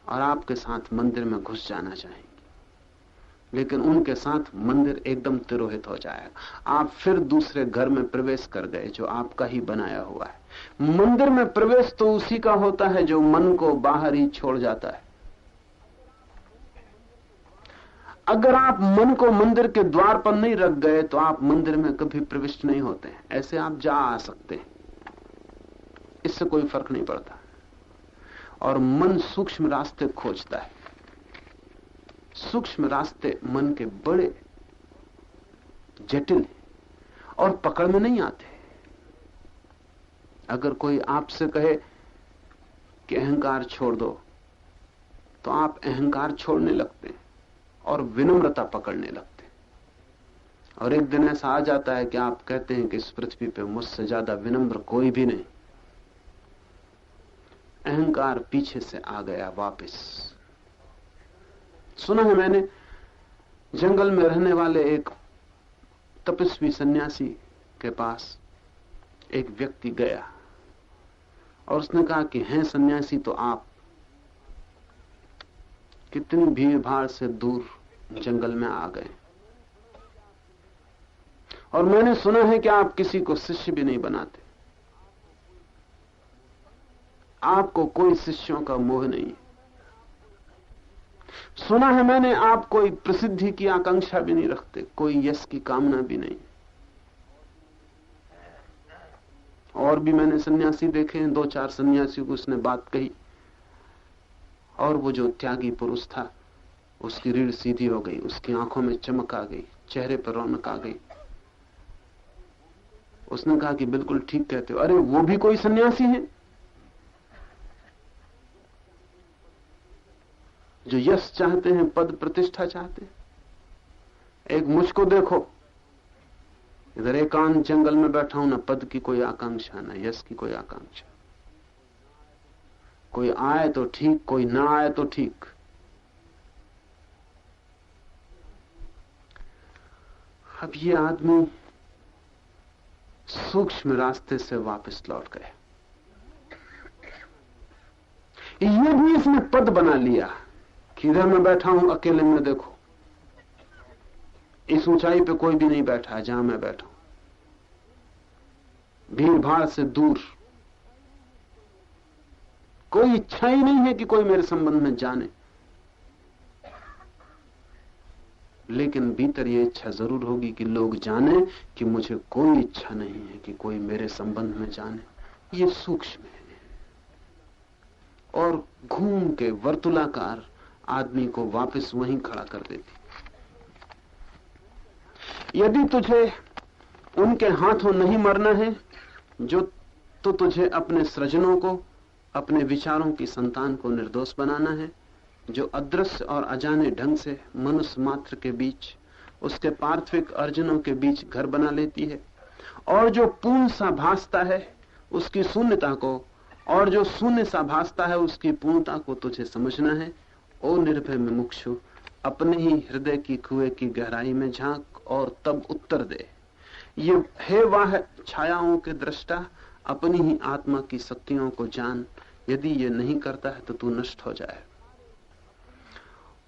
और आपके साथ मंदिर में घुस जाना चाहेंगे, लेकिन उनके साथ मंदिर एकदम तिरोहित हो जाएगा। आप फिर दूसरे घर में प्रवेश कर गए जो आपका ही बनाया हुआ है। मंदिर में प्रवेश तो उसी का होता है जो मन को बाहर ही छोड़ जाता है। अगर आप मन को मंदिर के द्वार पर नहीं रख गए तो आप मंदिर में कभी प्रविष्ट नहीं होते हैं। ऐसे आप जा आ सकते हैं, इससे कोई फर्क नहीं पड़ता। और मन सूक्ष्म रास्ते खोजता है। सूक्ष्म रास्ते मन के बड़े जटिल और पकड़ में नहीं आते। अगर कोई आपसे कहे कि अहंकार छोड़ दो, तो आप अहंकार छोड़ने लगते हैं और विनम्रता पकड़ने लगते हैं। और एक दिन ऐसा आ जाता है कि आप कहते हैं कि इस पृथ्वी पे मुझसे ज्यादा विनम्र कोई भी नहीं। अहंकार पीछे से आ गया वापस। सुना है मैंने, जंगल में रहने वाले एक तपस्वी सन्यासी के पास एक व्यक्ति गया और उसने कहा कि हैं सन्यासी तो आप कितनी भीड़ भाड़ से दूर जंगल में आ गए, और मैंने सुना है कि आप किसी को शिष्य भी नहीं बनाते। आपको कोई शिष्यों का मोह नहीं। सुना है मैंने आप कोई प्रसिद्धि की आकांक्षा भी नहीं रखते, कोई यश की कामना भी नहीं। और भी मैंने सन्यासी देखे हैं, 2-4 सन्यासियों को उसने बात कही और वो जो त्यागी पुरुष था उसकी रीढ़ सीधी हो गई, उसकी आंखों में चमक आ गई, चेहरे पर रौनक आ गई। उसने कहा कि बिल्कुल ठीक कहते हो। अरे वो भी कोई सन्यासी है जो यश चाहते हैं, पद प्रतिष्ठा चाहते हैं। एक मुझको देखो, इधर एकांत जंगल में बैठा हूं, ना पद की कोई आकांक्षा, ना यश की कोई आकांक्षा। कोई आए तो ठीक, कोई ना आए तो ठीक। अब ये आदमी सूक्ष्म रास्ते से वापस लौट गए। ये भी इसने पद बना लिया कि इधर मैं बैठा हूं अकेले में, देखो इस ऊंचाई पे कोई भी नहीं बैठा है जहां मैं बैठा हूं, भीड़ भाड़ से दूर। कोई इच्छा ही नहीं है कि कोई मेरे संबंध में जाने, लेकिन भीतर ये इच्छा जरूर होगी कि लोग जाने कि मुझे कोई इच्छा नहीं है कि कोई मेरे संबंध में जाने। ये सूक्ष्म है और घूम के वर्तुलाकार आदमी को वापस वहीं खड़ा कर देती। यदि तुझे उनके हाथों नहीं मरना है जो, तो तुझे अपने सृजनों को, अपने विचारों की संतान को निर्दोष बनाना है, जो अदृश्य और अजाने ढंग से मनुष्य मात्र के बीच, उसके पार्थिविक अर्जनों के बीच घर बना लेती है, और जो पूर्ण सा भासता है उसकी शून्यता को, और जो शून्य सा भासता है उसकी पूर्णता को तुझे समझना है। ओ निर्भय में मुक्षु, अपने ही हृदय की कुएं की गहराई में झांक और तब उत्तर दे। ये है वाह छायाओं के दृष्टा, अपनी ही आत्मा की शक्तियों को जान। यदि ये नहीं करता है तो तू नष्ट हो जाए।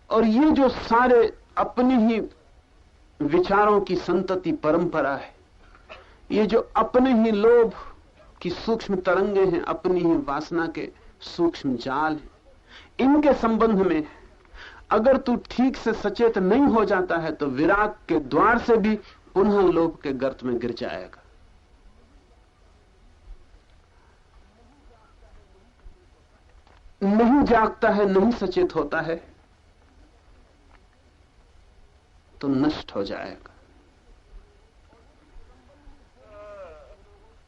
और ये जो सारे अपनी ही विचारों की संतति परंपरा है, ये जो अपने ही लोभ की सूक्ष्म तरंगे हैं, अपनी ही वासना के सूक्ष्म जाल हैं, इनके संबंध में अगर तू ठीक से सचेत नहीं हो जाता है तो विराग के द्वार से भी पुनः लोभ के गर्त में गिर जाएगा। नहीं जागता है, नहीं सचेत होता है तो नष्ट हो जाएगा।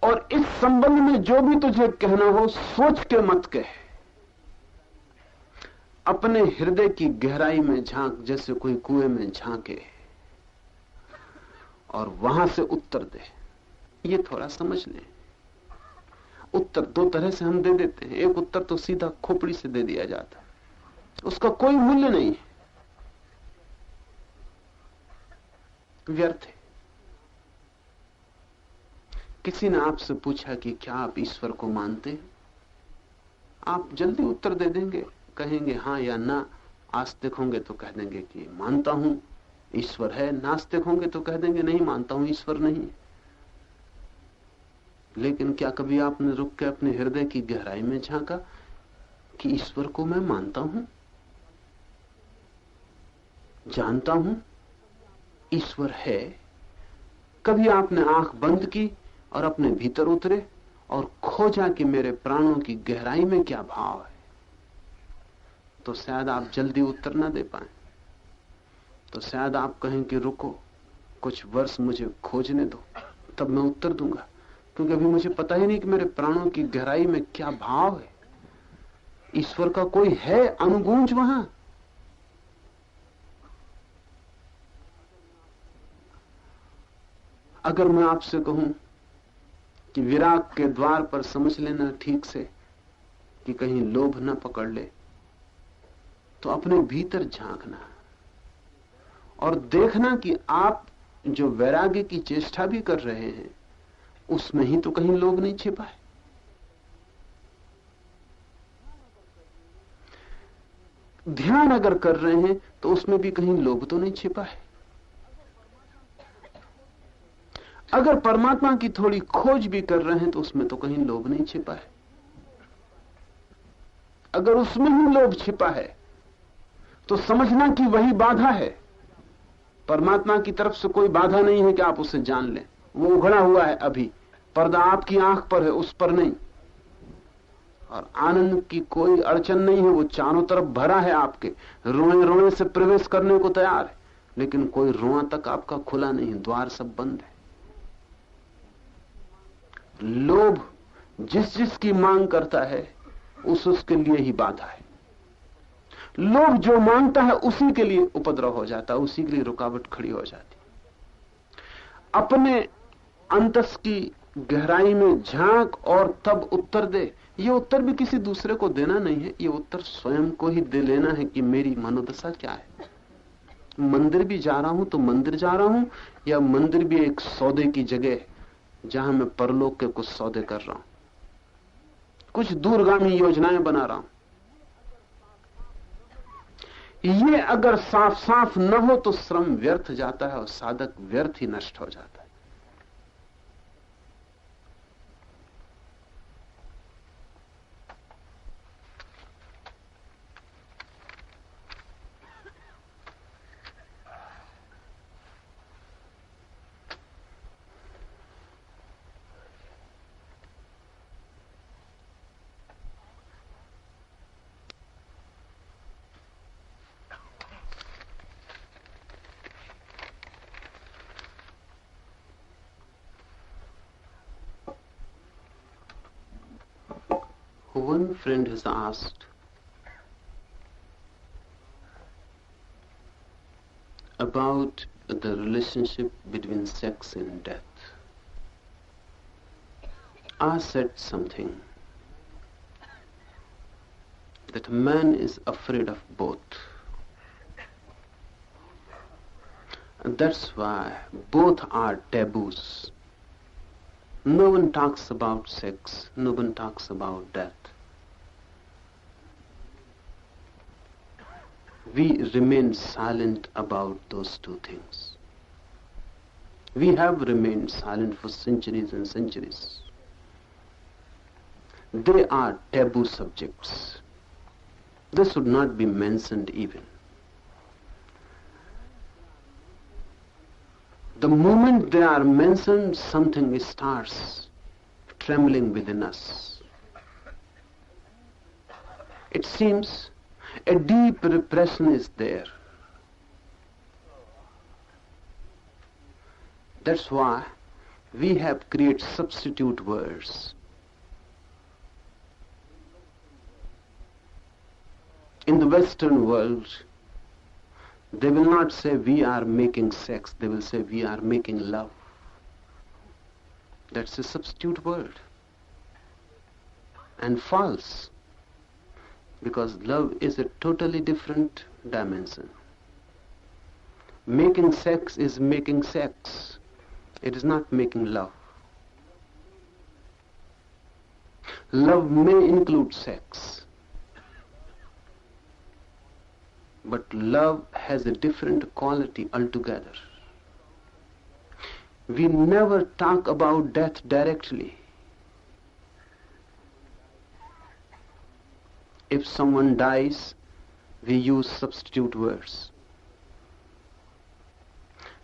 और इस संबंध में जो भी तुझे कहना हो सोच के मत कह, अपने हृदय की गहराई में झांक, जैसे कोई कुएं में झांके और वहां से उत्तर दे। ये थोड़ा समझ लें। उत्तर दो तरह से हम दे देते हैं। एक उत्तर तो सीधा खोपड़ी से दे दिया जाता है, उसका कोई मूल्य नहीं है, व्यर्थ है। किसी ने आपसे पूछा कि क्या आप ईश्वर को मानते हैं? आप जल्दी उत्तर दे देंगे, कहेंगे हां या ना। आस्तिक होंगे तो कह देंगे कि मानता हूं ईश्वर है, नास्तिक होंगे तो कह देंगे नहीं मानता हूं ईश्वर नहीं। लेकिन क्या कभी आपने रुक के अपने हृदय की गहराई में झांका कि ईश्वर को मैं मानता हूं, जानता हूं ईश्वर है? कभी आपने आंख बंद की और अपने भीतर उतरे और खोजा कि मेरे प्राणों की गहराई में क्या भाव है? तो शायद आप जल्दी उत्तर ना दे पाए, तो शायद आप कहें कि रुको कुछ वर्ष मुझे खोजने दो, तब मैं उत्तर दूंगा, क्योंकि अभी मुझे पता ही नहीं कि मेरे प्राणों की गहराई में क्या भाव है। ईश्वर का कोई है अनुगूंज वहां? अगर मैं आपसे कहूं कि विराग के द्वार पर समझ लेना ठीक से कि कहीं लोभ न पकड़ ले, तो अपने भीतर झांकना और देखना कि आप जो वैराग्य की चेष्टा भी कर रहे हैं उसमें ही तो कहीं लोभ नहीं छिपा है। ध्यान अगर कर रहे हैं तो उसमें भी कहीं लोभ तो नहीं छिपा है। अगर परमात्मा की थोड़ी खोज भी कर रहे हैं तो उसमें तो कहीं लोभ नहीं छिपा है। अगर उसमें ही लोभ छिपा है तो समझना कि वही बाधा है। परमात्मा की तरफ से कोई बाधा नहीं है कि आप उसे जान लें। वो उघड़ा हुआ है, अभी पर्दा आपकी आंख पर है, उस पर नहीं। और आनंद की कोई अड़चन नहीं है, वो चारों तरफ भरा है आपके, रोए रोए से प्रवेश करने को तैयार है, लेकिन कोई रोआ तक आपका खुला नहीं, द्वार सब बंद है। लोभ जिस जिसकी मांग करता है उसके लिए ही बाधा है। लोभ जो मांगता है उसी के लिए उपद्रव हो जाता है, उसी के लिए रुकावट खड़ी हो जाती। अपने अंतस की गहराई में झांक और तब उत्तर दे। ये उत्तर भी किसी दूसरे को देना नहीं है, ये उत्तर स्वयं को ही दे लेना है कि मेरी मनोदशा क्या है। मंदिर भी जा रहा हूं तो मंदिर जा रहा हूं, या मंदिर भी एक सौदे की जगह है जहां मैं परलोक के कुछ सौदे कर रहा हूं, कुछ दूरगामी योजनाएं बना रहा हूं। ये अगर साफ साफ न हो तो श्रम व्यर्थ जाता है और साधक व्यर्थ ही नष्ट हो जाता है। One friend has asked about the relationship between sex and death. I said something that man is afraid of both. And that's why both are taboos. No one talks about sex, no one talks about death. We remain silent about those two things. We have remained silent for centuries and centuries. They are taboo subjects. They should not be mentioned even. The moment they are mentioned, something starts trembling within us. It seems a deep repression is there. That's why we have created substitute words. In the Western world, they will not say we are making sex, they will say we are making love. That's a substitute word. And false. Because love is a totally different dimension. Making sex is making sex. It is not making love. Love may include sex. But love has a different quality altogether. We never talk about death directly. If someone dies, we use substitute words.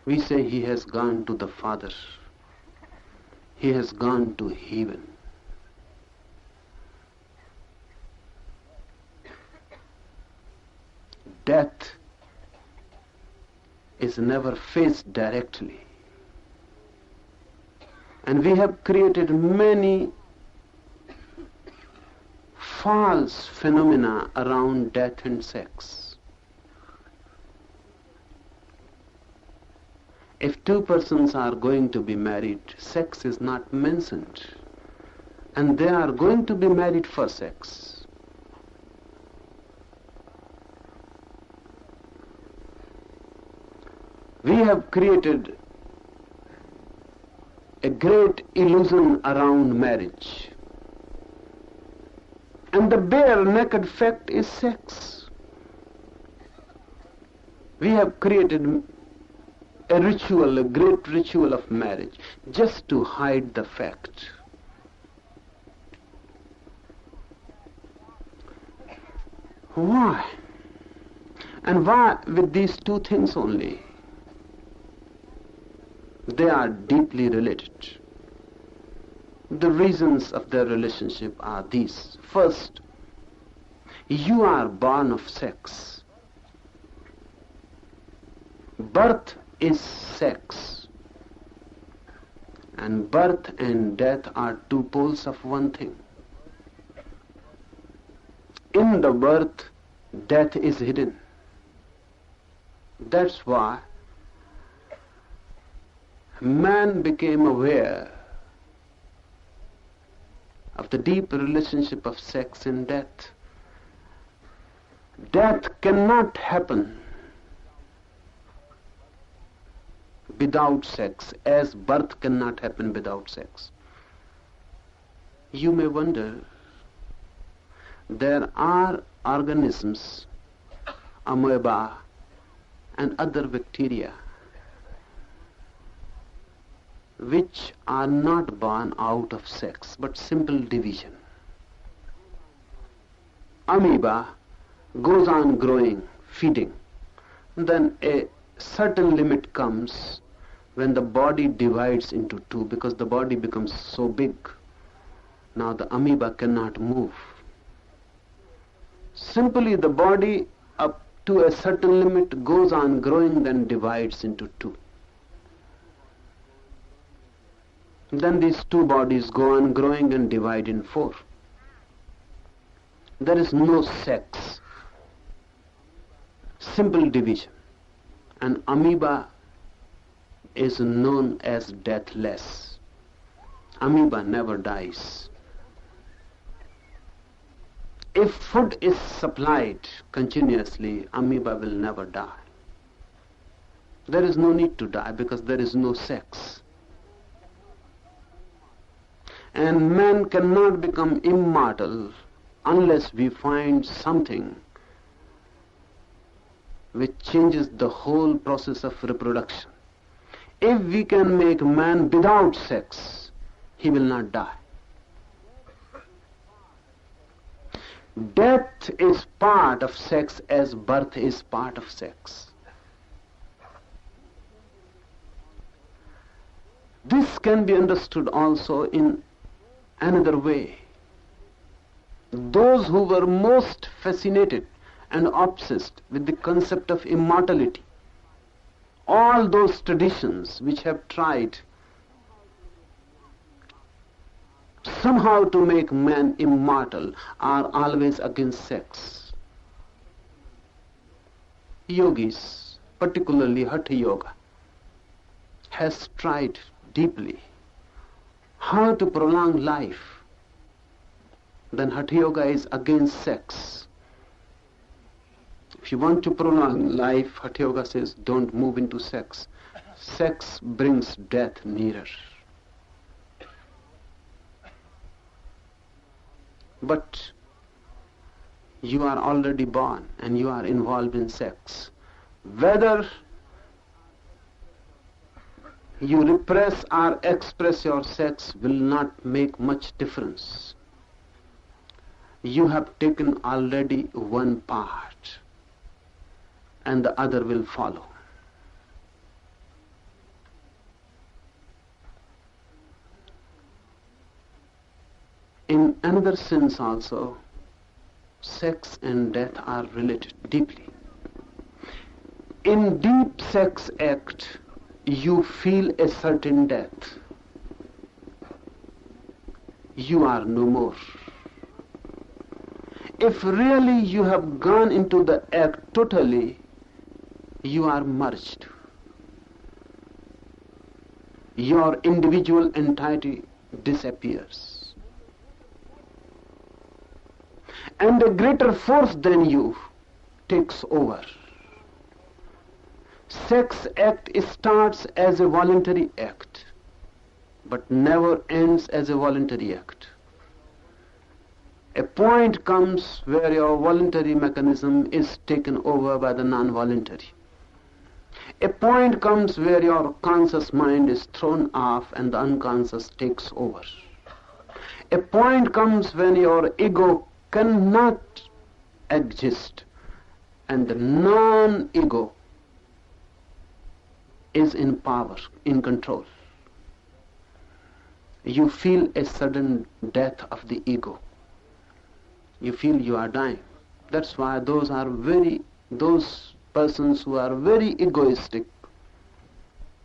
We say he has gone to the Father. He has gone to heaven. Death is never faced directly. And we have created many false phenomena around death and sex. If two persons are going to be married, sex is not mentioned, and they are going to be married for sex. We have created a great illusion around marriage. And the bare naked fact is sex. We have created a ritual, a great ritual of marriage, just to hide the fact. Why? And why with these two things only? They are deeply related. The reasons of their relationship are these. First, you are born of sex. Birth is sex. And birth and death are two poles of one thing. In the birth, death is hidden. That's why man became aware of the deep relationship of sex and death. Death cannot happen without sex, as birth cannot happen without sex. You may wonder, there are organisms, amoeba and other bacteria, which are not born out of sex, but simple division. Amoeba goes on growing, feeding. Then a certain limit comes when the body divides into two, because the body becomes so big. Now the amoeba cannot move. Simply the body up to a certain limit goes on growing, then divides into two. Then these two bodies go on growing and divide in four. There is no sex. Simple division. And amoeba is known as deathless. Amoeba never dies. If food is supplied continuously, amoeba will never die. There is no need to die because there is no sex. And man cannot become immortal unless we find something which changes the whole process of reproduction. If we can make man without sex, he will not die. Death is part of sex as birth is part of sex. This can be understood also in another way. Those who were most fascinated and obsessed with the concept of immortality, all those traditions which have tried somehow to make man immortal, are always against sex. Yogis, particularly Hatha Yoga, has tried deeply how to prolong life. Then Hatha Yoga is against sex. If you want to prolong life, Hatha Yoga says, don't move into sex. Sex brings death nearer. But you are already born and you are involved in sex. Whether you repress or express your sex will not make much difference. You have taken already one part and the other will follow. In another sense also, sex and death are related deeply. In deep sex act, you feel a certain death. You are no more. If really you have gone into the act totally, you are merged. Your individual entity disappears. And a greater force than you takes over. Sex act starts as a voluntary act, but never ends as a voluntary act. A point comes where your voluntary mechanism is taken over by the non-voluntary. A point comes where your conscious mind is thrown off and the unconscious takes over. A point comes when your ego cannot exist and the non-ego is in power, in control, you feel a sudden death of the ego. You feel you are dying. That's why those persons who are very egoistic,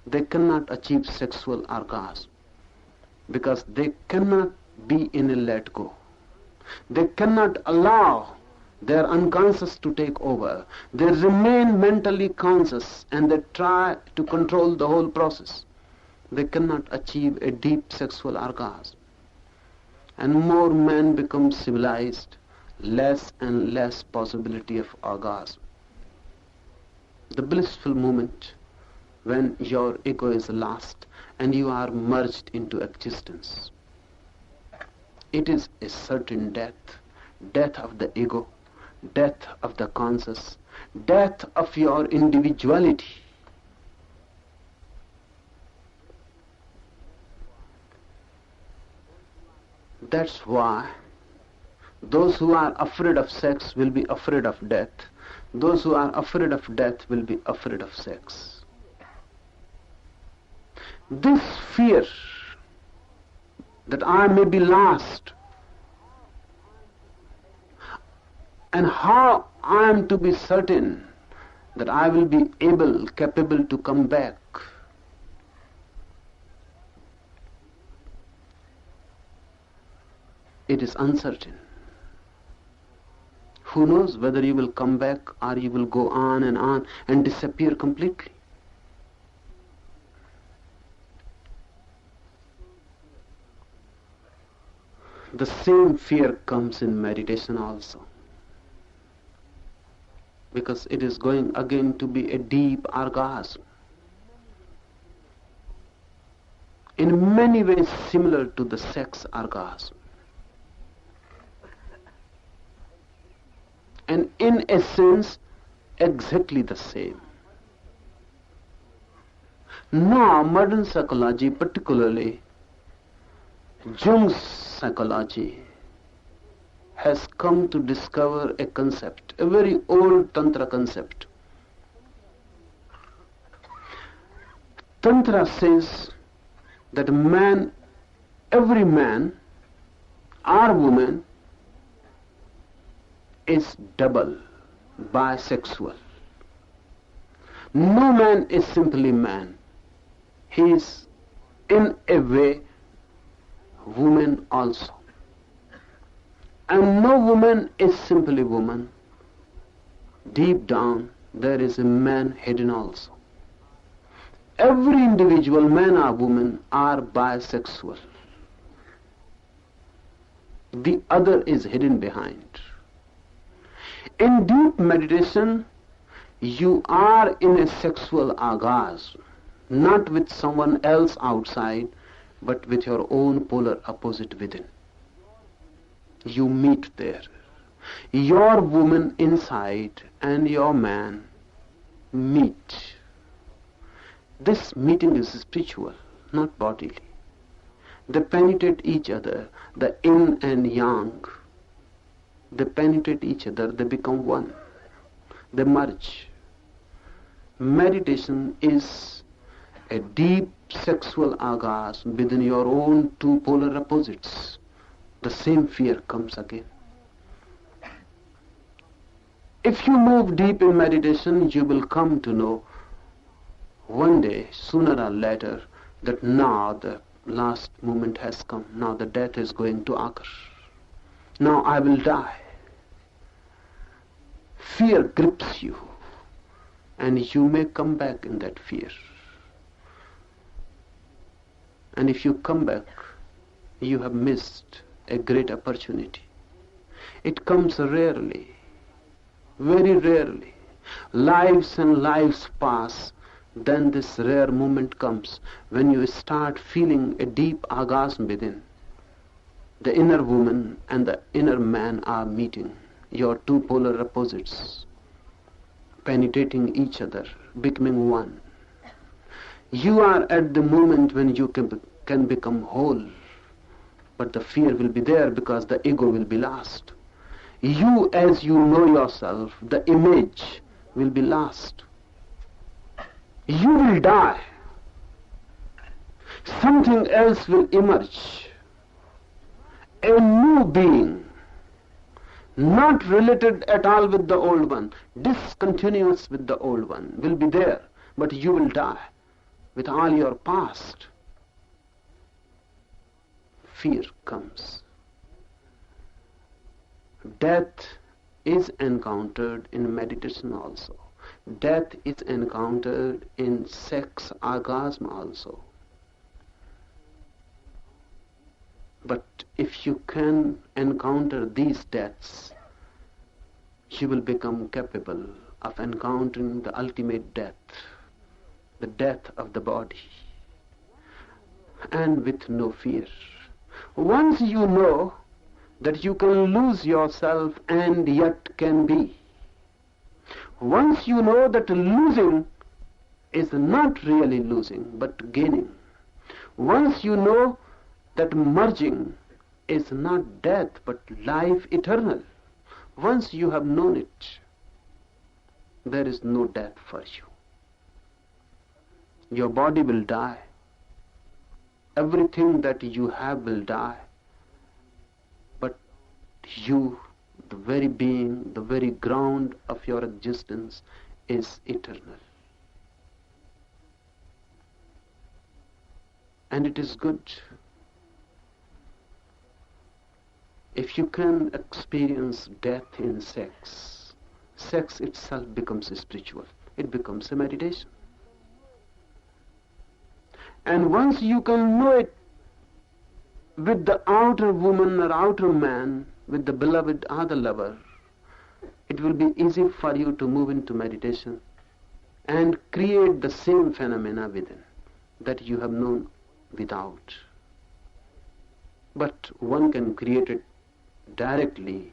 they cannot achieve sexual orgasm because they cannot be in a let go. They cannot allow their unconscious to take over. They remain mentally conscious and they try to control the whole process. They cannot achieve a deep sexual orgasm. And more men become civilized, less and less possibility of orgasm. The blissful moment when your ego is lost and you are merged into existence. It is a certain death, death of the ego, death of the conscious, death of your individuality. That's why those who are afraid of sex will be afraid of death. Those who are afraid of death will be afraid of sex. This fear that I may be lost and how I am to be certain that I will be capable to come back. It is uncertain. Who knows whether you will come back or you will go on and disappear completely. The same fear comes in meditation also, because it is going again to be a deep orgasm, in many ways similar to the sex orgasm, and in a sense exactly the same. Now modern psychology, particularly Jung's psychology, has come to discover a concept, a very old Tantra concept. Tantra says that every man or woman is double, bisexual. No man is simply man. He is in a way woman also. And no woman is simply woman. Deep down there is a man hidden also. Every individual, man or woman, are bisexual. The other is hidden behind. In deep meditation, you are in a sexual orgasm, not with someone else outside, but with your own polar opposite within. You meet there. Your woman inside and your man meet. This meeting is spiritual, not bodily. They penetrate each other, the yin and yang. They penetrate each other, they become one. They merge. Meditation is a deep sexual orgasm within your own two polar opposites. The same fear comes again. If you move deep in meditation, you will come to know one day, sooner or later, that now the last moment has come. Now the death is going to occur. Now I will die. Fear grips you, and you may come back in that fear. And if you come back, you have missed a great opportunity. It comes rarely, very rarely. Lives and lives pass, then this rare moment comes when you start feeling a deep orgasm within. The inner woman and the inner man are meeting, your two polar opposites, penetrating each other, becoming one. You are at the moment when you can become whole, but the fear will be there because the ego will be lost. You, as you know yourself, the image will be lost. You will die. Something else will emerge. A new being, not related at all with the old one, discontinuous with the old one, will be there, but you will die with all your past. Fear comes. Death is encountered in meditation also. Death is encountered in sex orgasm also. But if you can encounter these deaths, you will become capable of encountering the ultimate death, the death of the body, and with no fear. Once you know that you can lose yourself and yet can be, once you know that losing is not really losing but gaining, once you know that merging is not death but life eternal, once you have known it, there is no death for you. Your body will die. Everything that you have will die. But you, the very being, the very ground of your existence is eternal. And it is good. If you can experience death in sex, sex itself becomes spiritual. It becomes a meditation. And once you can know it with the outer woman or outer man, with the beloved or the lover, it will be easy for you to move into meditation and create the same phenomena within that you have known without. But one can create it directly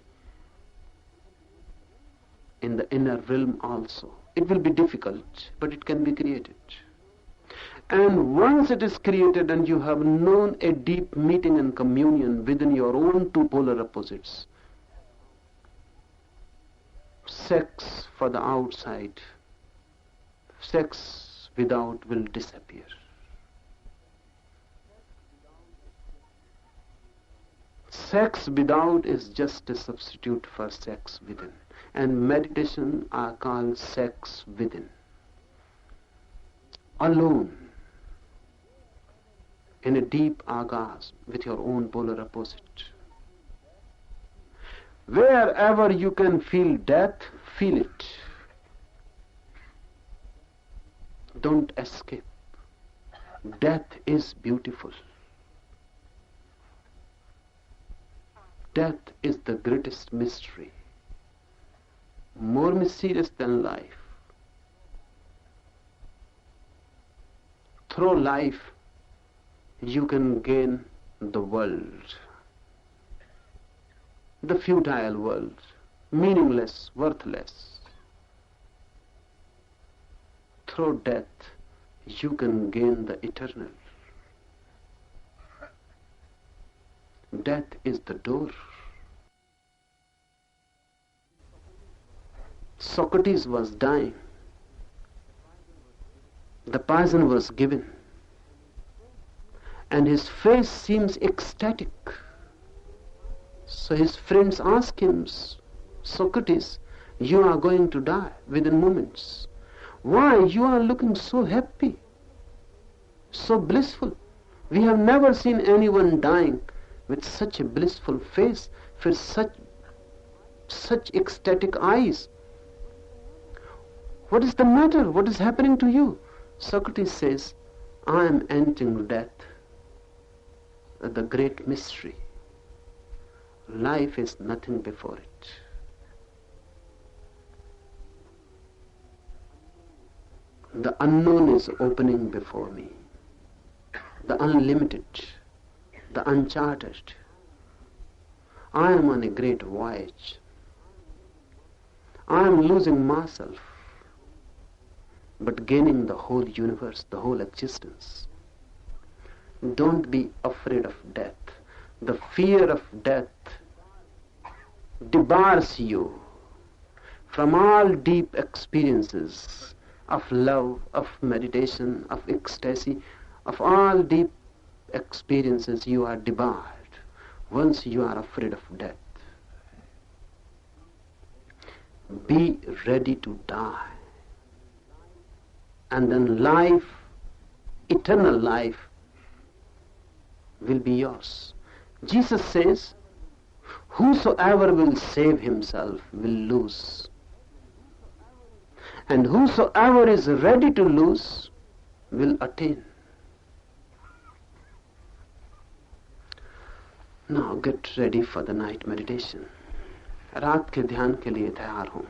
in the inner realm also. It will be difficult, but it can be created. And once it is created and you have known a deep meeting and communion within your own two polar opposites, sex for the outside, sex without will disappear. Sex without is just a substitute for sex within. And meditation are called sex within. Alone, in a deep orgasm with your own polar opposite. Wherever you can feel death, feel it. Don't escape. Death is beautiful. Death is the greatest mystery, more mysterious than life. Through life, you can gain the world, the futile world, meaningless, worthless. Through death, you can gain the eternal. Death is the door. Socrates was dying. The poison was given. And his face seems ecstatic. So his friends ask him, Socrates, you are going to die within moments. Why? You are looking so happy, so blissful. We have never seen anyone dying with such a blissful face, with such ecstatic eyes. What is the matter? What is happening to you? Socrates says, I am entering death, the great mystery. Life is nothing before it. The unknown is opening before me. The unlimited, the uncharted. I am on a great voyage. I am losing myself, but gaining the whole universe, the whole existence. Don't be afraid of death. The fear of death debars you from all deep experiences of love, of meditation, of ecstasy, of all deep experiences. You are debarred once you are afraid of death. Be ready to die, and then life, eternal life, will be yours. Jesus says, whosoever will save himself will lose, and whosoever is ready to lose will attain. Now get ready for the night meditation. रात के ध्यान के लिए तैयार हो.